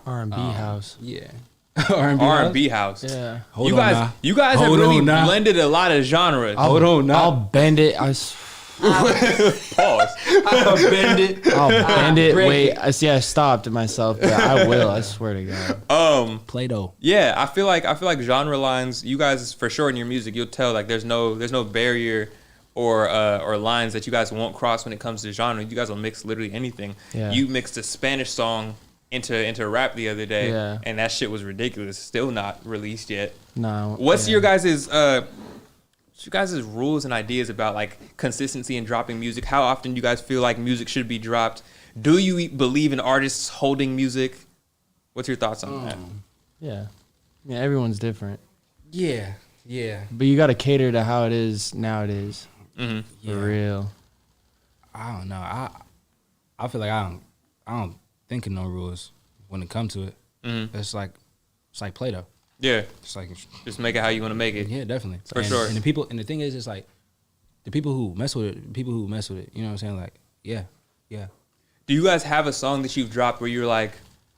R&B house. Yeah. R&B. R&B house. Yeah. Hold you on guys, now. you guys have Hold really on now. blended a lot of genres. Hold on now. I'll bend it. Pause. I'll bend it. I'll bend it. break Wait, it. I see. I stopped myself, but I will. I swear to God. Play-Doh. Yeah, I feel like genre lines. You guys, for sure, in your music, you'll tell like there's no barrier or lines that you guys won't cross when it comes to genre. You guys will mix literally anything. Yeah. You mixed a Spanish song into rap the other day, Yeah. and that shit was ridiculous. Still not released yet. No. What's yeah. your guys' rules and ideas about like consistency in dropping music? How often do you guys feel like music should be dropped? Do you believe in artists holding music? What's your thoughts on that? Yeah. Yeah. Everyone's different, Yeah. Yeah. but you got to cater to how it is nowadays. Mm-hmm. For real. I don't know. I feel like I don't think of no rules when it comes to it. Mm-hmm. It's like Play-Doh. Yeah, It's like just make it how you want to make it. yeah, definitely. For and, sure. And the thing is, it's like the people who mess with it. You know what I'm saying? Like, yeah. Do you guys have a song that you've dropped where you're like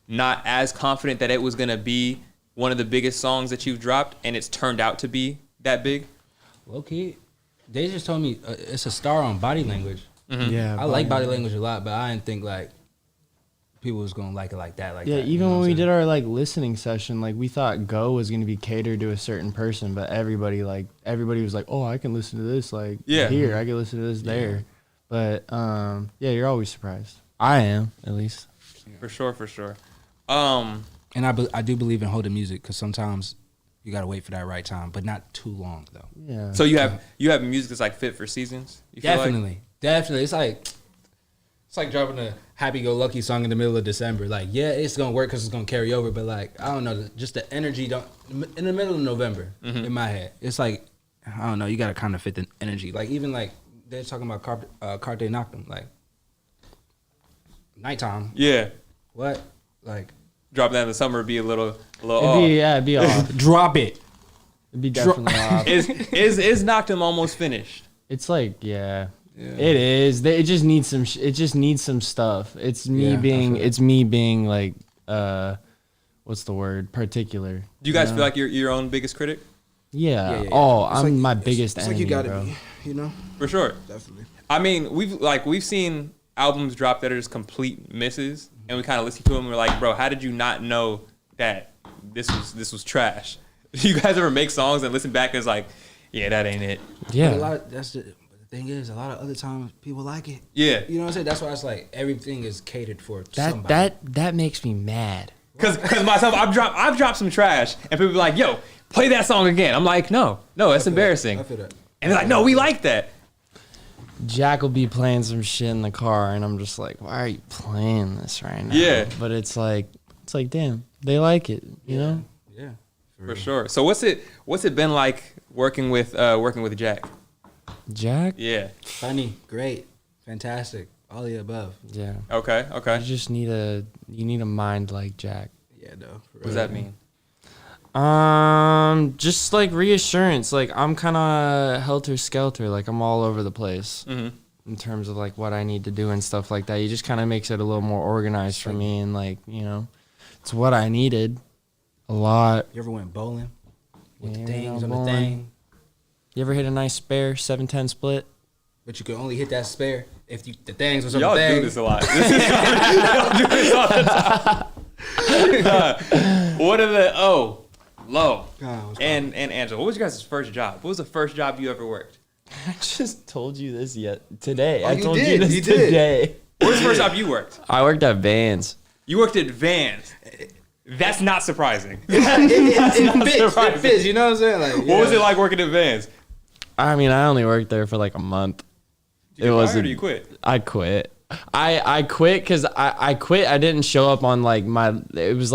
not as confident that it was gonna be one of the biggest songs that you've dropped, and it's turned out to be that big? Low key, they just told me it's a star on Body Language. Yeah. I like Body Language a lot, but I didn't think like people was gonna like it like that. Like Yeah, that, you even know when what we I'm did saying? our like listening session, like we thought Go was gonna be catered to a certain person, but everybody was like, oh, I can listen to this like Yeah. here, I can listen to this there. But yeah, you're always surprised. I am, at least. For sure. And I do believe in holding music because sometimes you gotta wait for that right time, but not too long though. Yeah. So you have music that's like fit for seasons. You feel like? Definitely. It's like dropping a happy-go-lucky song in the middle of December. Like, yeah, it's gonna work because it's gonna carry over, but like, I don't know, just the energy don't in the middle of November in my head. It's like, I don't know, you gotta kind of fit the energy. Like even like they're talking about Carte Noctem, like nighttime. Yeah, What? Like drop that in the summer would be a little It'd be off. drop it. It'd be definitely off. Is Noctem almost finished? It's like, yeah. It is. It just needs some. It just needs some stuff. It's me Yeah, I being. feel It's me being like. What's the word? Particular. Do you guys feel like you're your own biggest critic? Yeah. Yeah. Oh, It's I'm like- my biggest It's enemy, like you gotta bro. be, you know, For sure. definitely. I mean, we've seen albums drop that are just complete misses, and we kind of listen to them. And we're like, bro, how did you not know that this was trash? Do you guys ever make songs and listen back and it's like, yeah, that ain't it? Yeah. But the thing is, a lot of other times people like it. Yeah, You know what I'm saying? That's why it's like everything is catered for somebody. That makes me mad. cause myself, I've dropped some trash, and people be like, yo, play that song again. I'm like, no, that's embarrassing. I feel that. And they're like, no, we like that. Jack will be playing some shit in the car, and I'm just like, why are you playing this right now? Yeah. But it's like, damn, they like it, you know? Yeah. For sure. So what's it been like working with Jack? Jack? Yeah. Funny, great, fantastic, all the above. Yeah. Okay. You just need a mind like Jack. Yeah, though. What does that mean? Just like reassurance. Like I'm kind of helter skelter. Like I'm all over the place Mm-hmm. in terms of like what I need to do and stuff like that. You just kind of makes it a little more organized for me, and like it's what I needed a lot. You ever went bowling with Yeah, the things on bowling. the thing? You ever hit a nice spare 7-10 split? but you can only hit that spare if the things was on Y'all the thing. do this a lot. Y'all do this all the time. What are the Low and Angelo? What was your guys' first job? What was the first job you ever worked? I just told you this today. Oh, I you told did. you this You did. today. What was the first job you worked? I worked at Vans. You worked at Vans. That's not surprising. It fits, you know what I'm saying? Like, What was it like working at Vans? I mean, I only worked there for like a month. Did you fire or did you quit? I quit. I quit because I quit. I didn't show up on like it was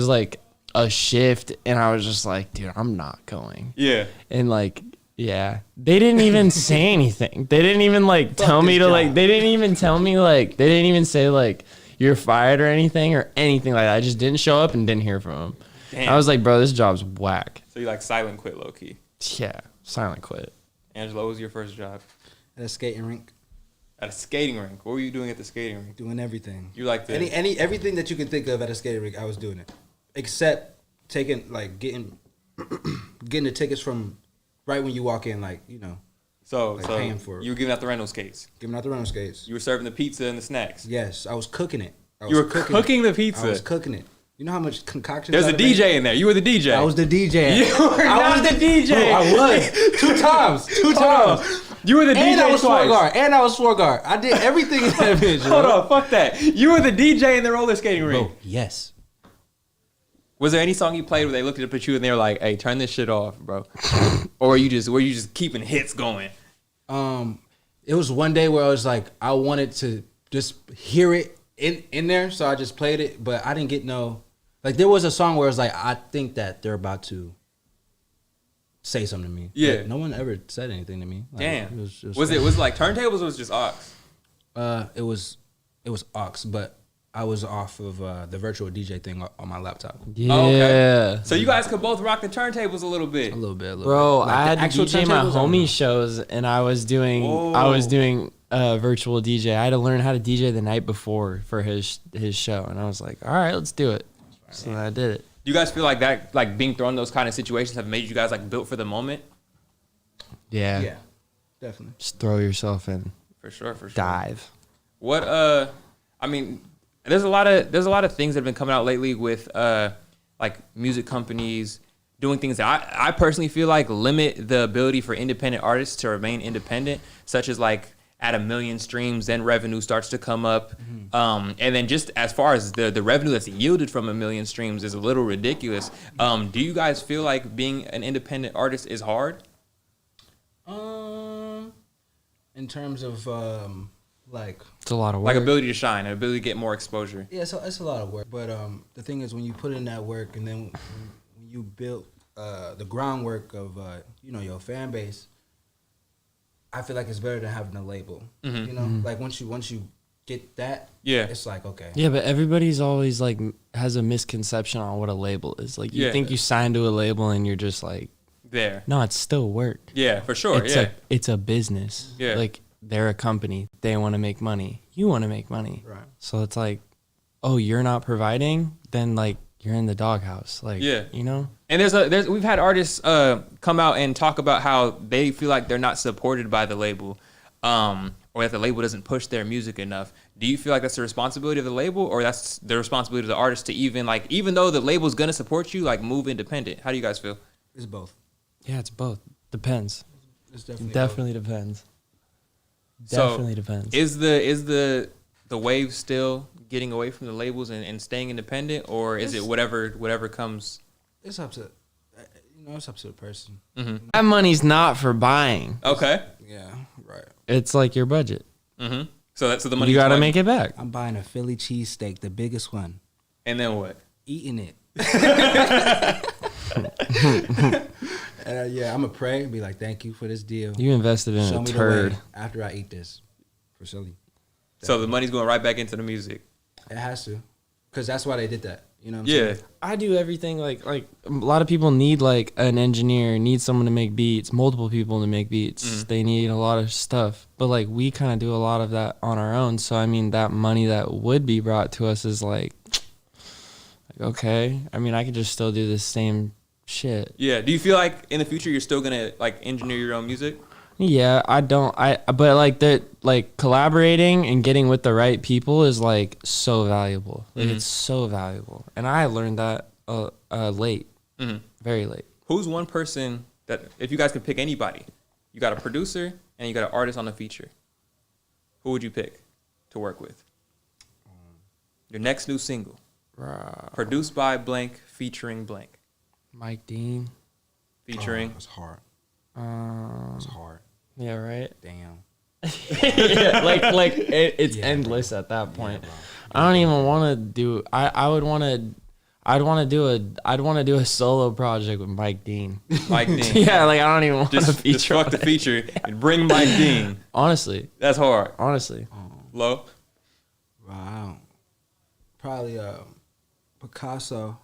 like a shift, and I was just like, dude, I'm not going. Yeah. And like, yeah, they didn't even say anything. They didn't even like tell me to like. They didn't even tell me like. They didn't even say like you're fired or anything like that. I just didn't show up and didn't hear from them. Damn. I was like, bro, this job's whack. So you like silent quit, low key. Yeah, silent quit. Angelo, what was your first job? At a skating rink, At a skating rink. What were you doing at the skating rink? doing everything. You like the Everything that you can think of at a skating rink, I was doing it, except getting the tickets from right when you walk in, like, you know, so paying for it. you were giving out the rental skates. giving out the rental skates. You were serving the pizza and the snacks. Yes, I was cooking it. You were cooking the pizza. I was cooking it. You know how much concoction? There's a DJ in there. You were the DJ. I was the DJ. You were not the DJ. Bro, I was 2 times. 2 times. You were the DJ And I was twice. floor guard. I did everything in that bitch. Hold on, fuck that. You were the DJ in the roller skating rink. Bro, yes. Was there any song you played where they looked up at you and they were like, "Hey, turn this shit off, bro," or were you just keeping hits going? It was one day where I was like, I wanted to just hear it in there, so I just played it, but I didn't get no. Like, there was a song where I was like, I think that they're about to say something to me. Yeah. But no one ever said anything to me. Like, Damn. It Was it like turntables or was it just aux? It was aux, but I was off of the virtual DJ thing on my laptop. Yeah. Oh, okay. So you guys could both rock the turntables a little bit. A little bit. Bro, Like, I the had to actual DJ my turntables, I don't know. homie shows, and I was doing virtual DJ. I had to learn how to DJ the night before for his show, and I was like, all right, let's do it. So I did it. Do you guys feel like that, like being thrown in those kind of situations, have made you guys like built for the moment? Yeah. Yeah, definitely. Just throw yourself in. For sure. Dive. What I mean, there's a lot of things that have been coming out lately with like music companies doing things that I personally feel like limit the ability for independent artists to remain independent, such as like at 1 million streams, then revenue starts to come up. And then just as far as the revenue that's yielded from 1 million streams is a little ridiculous. Do you guys feel like being an independent artist is hard? In terms of like, It's a lot of work. Like ability to shine, and ability to get more exposure. yeah, so it's a lot of work. But the thing is, when you put in that work, and then when you build the groundwork of you know, your fan base, I feel like it's better than having a label. You know, like once you get that, Yeah. it's like, okay, Yeah, but everybody's always like has a misconception on what a label is. Like you Yeah. think you signed to a label and you're just like, There. no, it's still work. Yeah, for sure. It's a business. Yeah. Like they're a company. They want to make money. You want to make money. right. So it's like, oh, you're not providing, then like you're in the doghouse. Like, Yeah. you know? And we've had artists come out and talk about how they feel like they're not supported by the label, or that the label doesn't push their music enough. Do you feel like that's the responsibility of the label, or that's the responsibility of the artist to even though the label's gonna support you, like move independent? How do you guys feel? It's both. Yeah, it's both. Depends. It's definitely Definitely depends. So, Definitely depends. Is the wave still getting away from the labels and staying independent, or is it whatever comes? It's up to, you know, it's up to the person. That money's not for buying. Okay. Yeah, right. It's like your budget. Mm-hmm. So the money You got to make it back. I'm buying a Philly cheesesteak, the biggest one, And then what? eating it. And yeah, I'm gonna pray and be like, thank you for this deal. You invested in Show a me turd. the way after I eat this, for silly. So the money's going right back into the music. It has to, because that's why they did that. You know what I'm Yeah. saying? I do everything like a lot of people need like an engineer, need someone to make beats, multiple people to make beats. They need a lot of stuff. But like we kind of do a lot of that on our own. So I mean that money that would be brought to us is like okay. I mean I could just still do the same shit. Yeah. Do you feel like in the future you're still gonna like engineer your own music? Yeah, I don't. But like like collaborating and getting with the right people is like so valuable. Like it's so valuable, and I learned that late, very late. Who's one person that, if you guys could pick anybody, you got a producer and you got an artist on the feature, who would you pick to work with? Your next new single, produced by blank, featuring blank, Mike Dean. featuring. That's hard. That's hard. Yeah, right. Damn. Yeah, like it's endless at that point. Yeah, I don't even want to do. I'd want to do a solo project with Mike Dean. Mike Dean. Yeah, like I don't even want to Just feature. fuck the feature and bring Mike Dean. Honestly, That's hard. honestly. Low. Wow. Probably Picasso.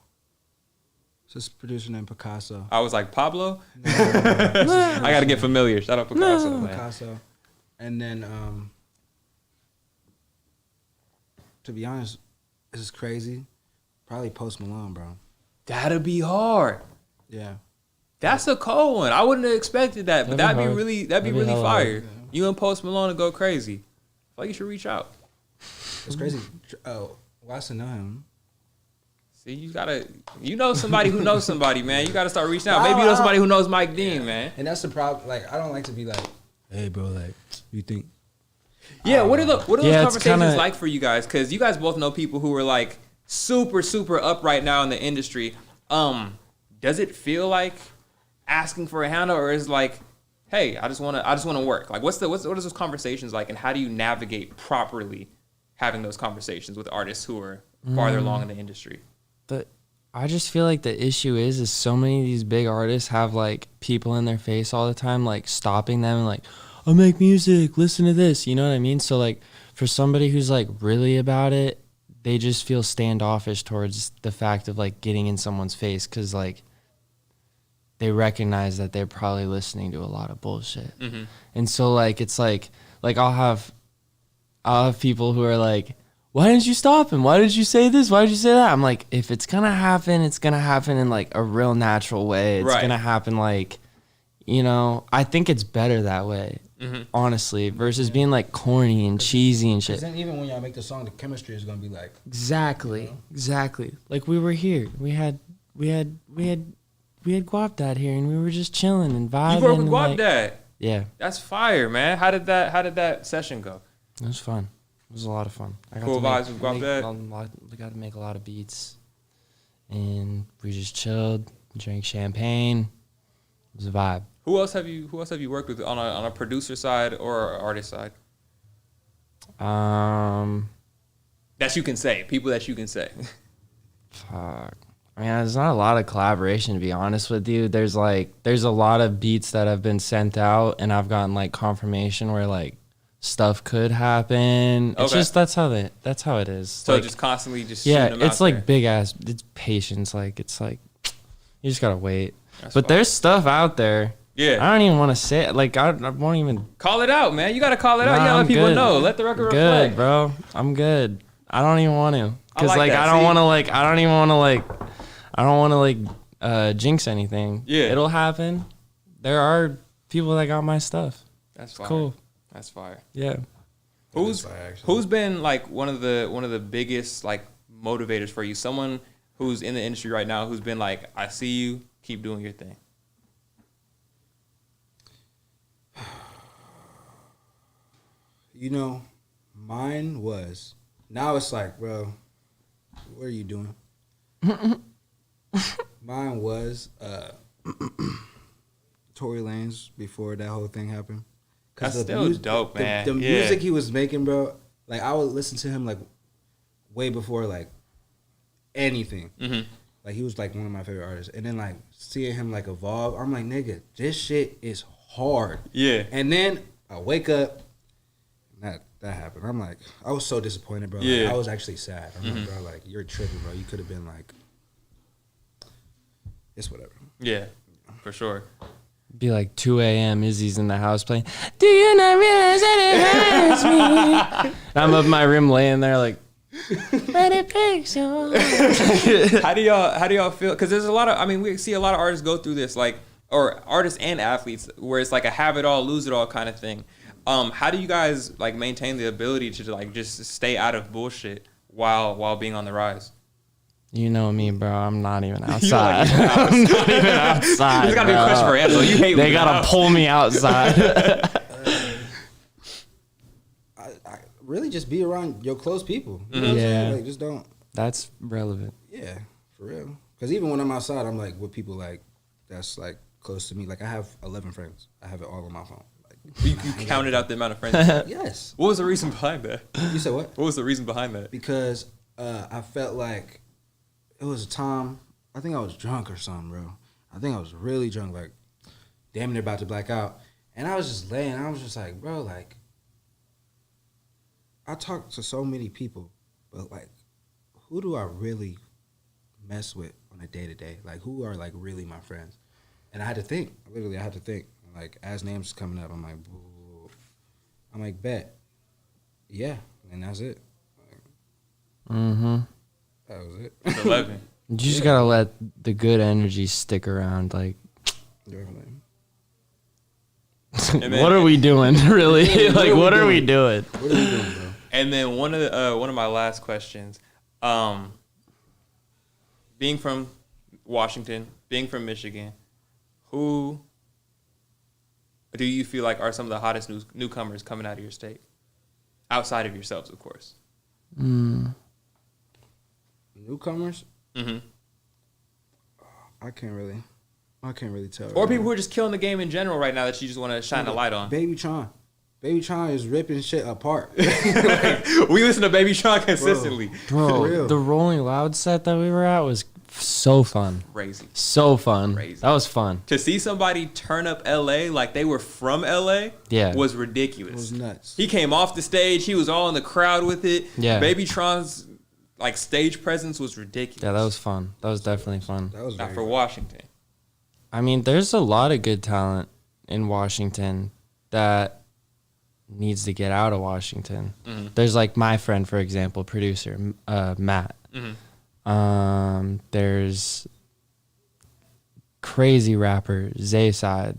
It's this producer named Picasso. I was like, Pablo? I got to get familiar. Shout out Picasso, man. Picasso. And then, to be honest, this is crazy. Probably Post Malone, bro. That'd be hard. Yeah. That's a cold one. I wouldn't have expected that, but that'd be hard. really That'd be hella fire. hard. You and Post Malone to go crazy. I feel like you should reach out. It's crazy. Oh, Watson know him. See, you know somebody who knows somebody, man. You gotta start reaching out. Maybe you know somebody who knows Mike Dean, man. And that's the problem. Like, I don't like to be like, hey, bro, like, you think? Yeah, what are those Yeah, it's conversations kinda- like for you guys? Because you guys both know people who are like super up right now in the industry. Does it feel like asking for a handout, or is it like, hey, I just wanna work? Like, what are those conversations like, and how do you navigate properly having those conversations with artists who are farther along in the industry? I just feel like the issue is so many of these big artists have like people in their face all the time, like stopping them and like, I make music, listen to this, you know what I mean? So like for somebody who's like really about it, they just feel standoffish towards the fact of like getting in someone's face, because like they recognize that they're probably listening to a lot of bullshit. And so like it's like I'll have people who are like, why didn't you stop him? Why did you say this? Why did you say that? I'm like, if it's gonna happen, it's gonna happen in like a real natural way. It's gonna happen like, you know, I think it's better that way, honestly, versus being like corny and cheesy and shit. Because then even when y'all make the song, the chemistry is gonna be like. Exactly. Like we were here. We had Guap Dad here, and we were just chilling and vibing. You work with and, Guap like, Dad. Yeah, That's fire, man. How did that session go? it was fun. It was a lot of fun. I got Cool to vibes with Guap Dad? We got to make a lot of beats, and we just chilled, drank champagne. It was a vibe. Who else have you worked with on a producer side or artist side? That you can say. People that you can say. Fuck. I mean, there's not a lot of collaboration, to be honest with you. There's a lot of beats that have been sent out, and I've gotten like confirmation where like stuff could happen. It's just that's how it is. So like, just constantly just yeah, shooting them it's out like there. big ass. It's patience. Like it's like you just gotta wait. That's But fine. there's stuff out there. Yeah. I don't even want to say it. Like I won't even. Call it out, man. You gotta call it out. You Nah, gotta let I'm people good. know. Let the record Good, reflect. bro. I'm good. I don't even want to. I Cause like like that. I don't See? want to like. I don't even want to like. I don't want to like jinx anything. Yeah. It'll happen. There are people that got my stuff. That's fire. Cool. That's fire. Yeah. Who's been like one of the biggest like motivators for you? Someone who's in the industry right now who's been like, I see you, keep doing your thing. You know, mine was. Now it's like, bro, what are you doing? Mine was Tory Lanez before that whole thing happened. That's still dope, man. The Yeah. music he was making, bro, like I would listen to him like way before like anything. Like he was like one of my favorite artists. And then like seeing him like evolve, I'm like, nigga, this shit is hard. Yeah. And then I wake up, and that happened. I'm like, I was so disappointed, bro. Like, Yeah. I was actually sad. I'm like, bro, like you're tripping, bro. You could have been like, it's whatever. Yeah, for sure. Be like 2 a.m. Izzy's in the house playing. Do you not realize that it hurts me? I'm up my room laying there like. But it breaks so. How do y'all feel? Because there's a lot of, I mean, we see a lot of artists go through this. Like, or artists and athletes, where it's like a have it all, lose it all kind of thing. How do you guys like maintain the ability to like just stay out of bullshit while being on the rise? You know me, bro. I'm not even You don't outside. like leaving the house. I'm not even outside. There's gotta be a question for Angelo. You hate They leaving the gotta house. pull me outside. I really just be around your close people. You know what I'm Yeah. saying? Like, just don't. That's relevant. Yeah, for real. Because even when I'm outside, I'm like with people like that's like close to me. Like I have 11 friends. I have it all on my phone. Like, You counted out the amount of friends. yes. What was the reason behind that? You said what? What was the reason behind that? Because I felt like it was a time. I think I was drunk or something, bro. I think I was really drunk, like damn near about to black out. And I was just laying. I was just like, bro, like I talk to so many people, but like, who do I really mess with on a day to day? Like, who are like really my friends? And I had to think. Literally, I had to think. Like, as names coming up, I'm like, boo. I'm like, bet. Yeah, and that's it. Mm-hmm. That was it. It's 11. You just gotta let the good energy stick around. Like, Definitely. And then- what are we doing, really? Yeah, Like, what are we doing? doing? What are we doing, bro? And then one of my last questions, being from Washington, being from Michigan, who do you feel like are some of the hottest newcomers coming out of your state, outside of yourselves, of course? Newcomers? Mm-hmm. I can't really tell. Or right people now. who are just killing the game in general right now that you just want to shine a light on. Baby Tron. Baby Tron is ripping shit apart. We listen to Baby Sean consistently. For Bro, real. the Rolling Loud set that we were at was so fun. Crazy. So fun. Crazy. That was fun. To see somebody turn up LA like they were from LA Yeah. was It ridiculous. was nuts. He came off the stage. He was all in the crowd with it. Yeah. Baby Tron's like stage presence was ridiculous. Yeah, that was fun. That was definitely fun. That was not very for fun. Washington. I mean, there's a lot of good talent in Washington that needs to get out of Washington. Mm-hmm. There's like my friend, for example, producer Matt. Mm-hmm. There's crazy rapper Zayside.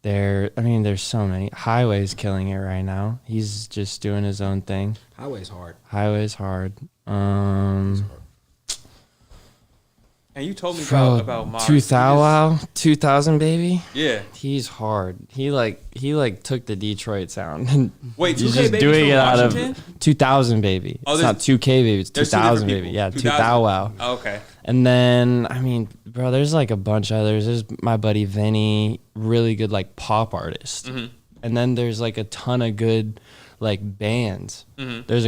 There's so many. Highway's killing it right now. He's just doing his own thing. Highway's hard. Highway's hard. And you told me Bro, about Mars. 2000 baby. Yeah. He's hard. He took the Detroit sound. Wait, He's 2K just Baby's doing from it out of Washington? 2000 baby. Oh, It's there's- not 2K baby. It's there's two 2000 different baby. people. Yeah, 2000. 2000 wow. Oh, okay. And then I mean, bro, there's like a bunch of others. There's my buddy Vinny, really good like pop artist. Mm-hmm. And then there's like a ton of good like bands. Mm-hmm. There's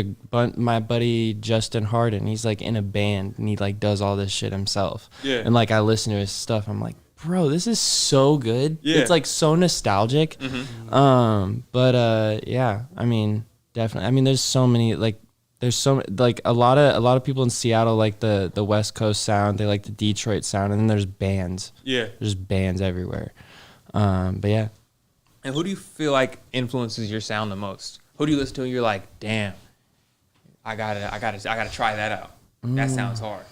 my buddy Justin Harden. He's like in a band and he like does all this shit himself. Yeah. And like I listen to his stuff. I'm like, bro, this is so good. Yeah. It's like so nostalgic. Mm-hmm. Yeah, I mean, definitely. I mean, there's so many like a lot of people in Seattle like the West Coast sound. They like the Detroit sound, and then there's bands. Yeah. There's bands everywhere. But yeah. And who do you feel like influences your sound the most? Who do you listen to and you're like, damn, I gotta try that out. That sounds hard.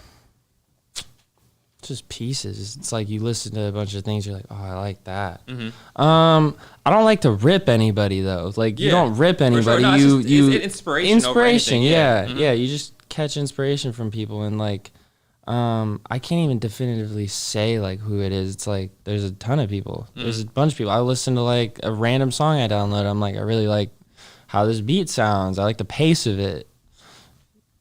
Just pieces. It's like you listen to a bunch of things, you're like, oh, I like that. Mm-hmm. I don't like to rip anybody though. Like you Yeah, don't rip for sure. anybody. No, it's you just- you it's inspiration over Inspiration. anything. Yeah, Yeah. yeah. Mhm. You just catch inspiration from people, and like, I can't even definitively say like who it is. It's like there's a ton of people. There's a bunch of people. I listen to like a random song I download. I'm like, I really like how this beat sounds. I like the pace of it.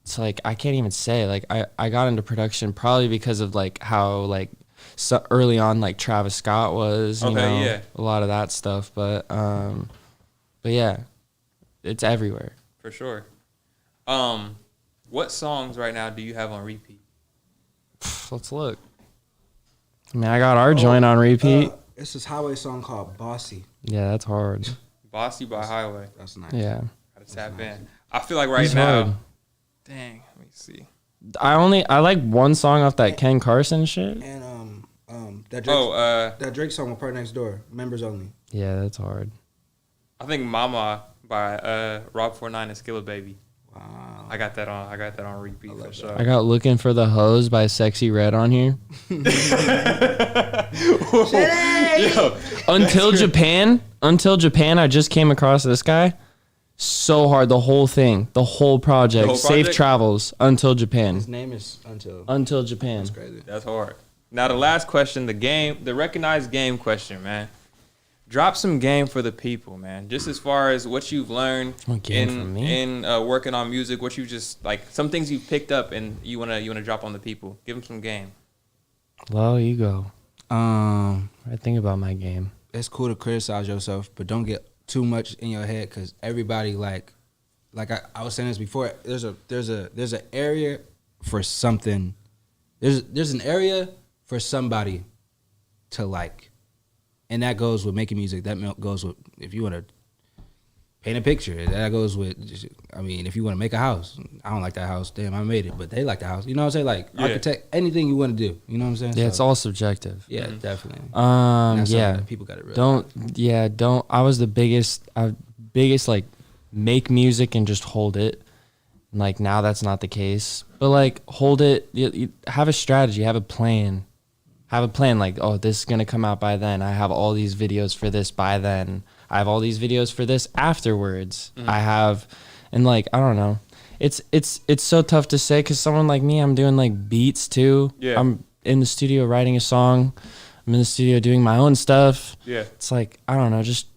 It's like I can't even say like I got into production probably because of like how like so early on like Travis Scott was, you Okay, know, yeah. a lot of that stuff. But yeah, it's everywhere. For sure. What songs right now do you have on repeat? Let's look. I mean, I got our joint on repeat. It's this Highway song called Bossy. Yeah, that's hard. Bossy by Highway. That's nice. Yeah, Gotta tap in. I feel like right He's now. hard. Dang, let me see. I like one song off that Ken Carson shit. And that Drake, Oh, that Drake song with Part Next Door, members only. Yeah, that's hard. I think Mama by Rob 49 and Skilla Baby. Wow. I got that on repeat for sure. I got "Looking for the Hose" by Sexy Red on here. Yo, Until Japan, I just came across this guy. So hard, the whole thing, the whole project. whole Safe project? travels until Japan. His name is Until. Until Japan. That's crazy. that's hard. Now the last question, the recognized game question, man. Drop some game for the people, man. Just as far as what you've learned What game for me? in working on music, what you just like, some things you've picked up and you wanna drop on the people. Give them some game. Low, you go. Um, I think about my game. it's cool to criticize yourself, but don't get too much in your head because everybody like I was saying this before. There's an area for something. There's an area for somebody to like. And that goes with making music. That goes with if you want to paint a picture. That goes with, I mean, if you want to make a house. I don't like that house. Damn, I made it. But they like the house. You know what I'm saying? Like, Yeah. architect, anything you want to do. You know what I'm saying? Yeah, So, it's all subjective. Yeah, definitely. That's Yeah. something that people got to realize. Don't. I was the biggest like make music and just hold it. Like now that's not the case. But like hold it. You have a strategy. Have a plan. Have a plan. Like, oh, this is gonna come out by then. I have all these videos for this by then. I have all these videos for this afterwards. I have, and like I don't know. It's so tough to say because someone like me, I'm doing like beats too. Yeah. I'm in the studio writing a song. I'm in the studio doing my own stuff. Yeah. It's like I don't know. Just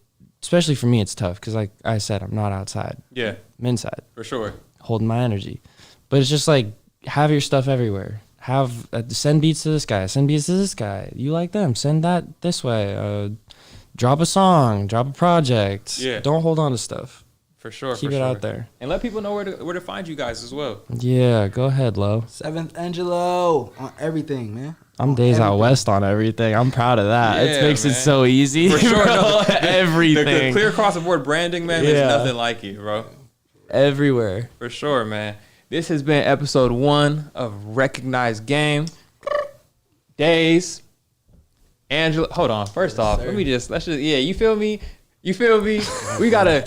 especially for me, it's tough because like I said, I'm not outside. Yeah, I'm inside, for sure. holding my energy. But it's just like have your stuff everywhere. Have send beats to this guy. Send beats to this guy. You like them? Send that this way. Drop a song. Drop a project. Yeah. Don't hold on to stuff. For sure. Keep for it sure. out there. And let people know where to find you guys as well. Yeah. Go ahead, Lo. 7th Angelo on everything, man. I'm On Dayz Out everything. West on everything. I'm proud of that. Yeah, It makes it man. so easy. For sure. bro. No, the Everything. clear across the board branding, man, there's Yeah. nothing like it, bro. Everywhere. For sure, man. This has been episode 1 of Recognized Game. Dayz, Angelo. Hold on. First off, sir. let's just, yeah, you feel me? You feel me? We gotta.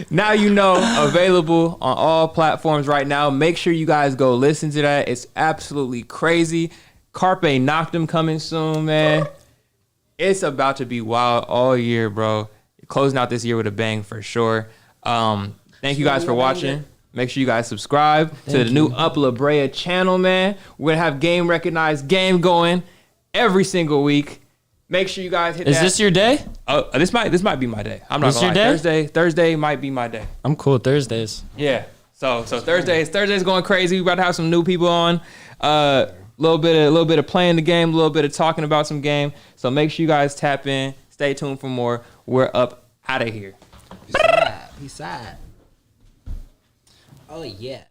Now you know, available on all platforms right now. Make sure you guys go listen to that. It's absolutely crazy. Carpe Noctem coming soon, man. It's about to be wild all year, bro. Closing out this year with a bang for sure. Thank you guys for watching. Make sure you guys subscribe to the new Up La Brea channel, man. We're gonna have game recognized game going every single week. Make sure you guys hit Is that. this your day? This might be my day. I'm not This gonna lie. your day? Thursday might be my day. I'm cool Thursdays. Yeah. So Thursday's going crazy. We about to have some new people on. Little bit of playing the game, a little bit of talking about some game. So make sure you guys tap in. Stay tuned for more. We're up out of here. Peace out. Oh, yeah.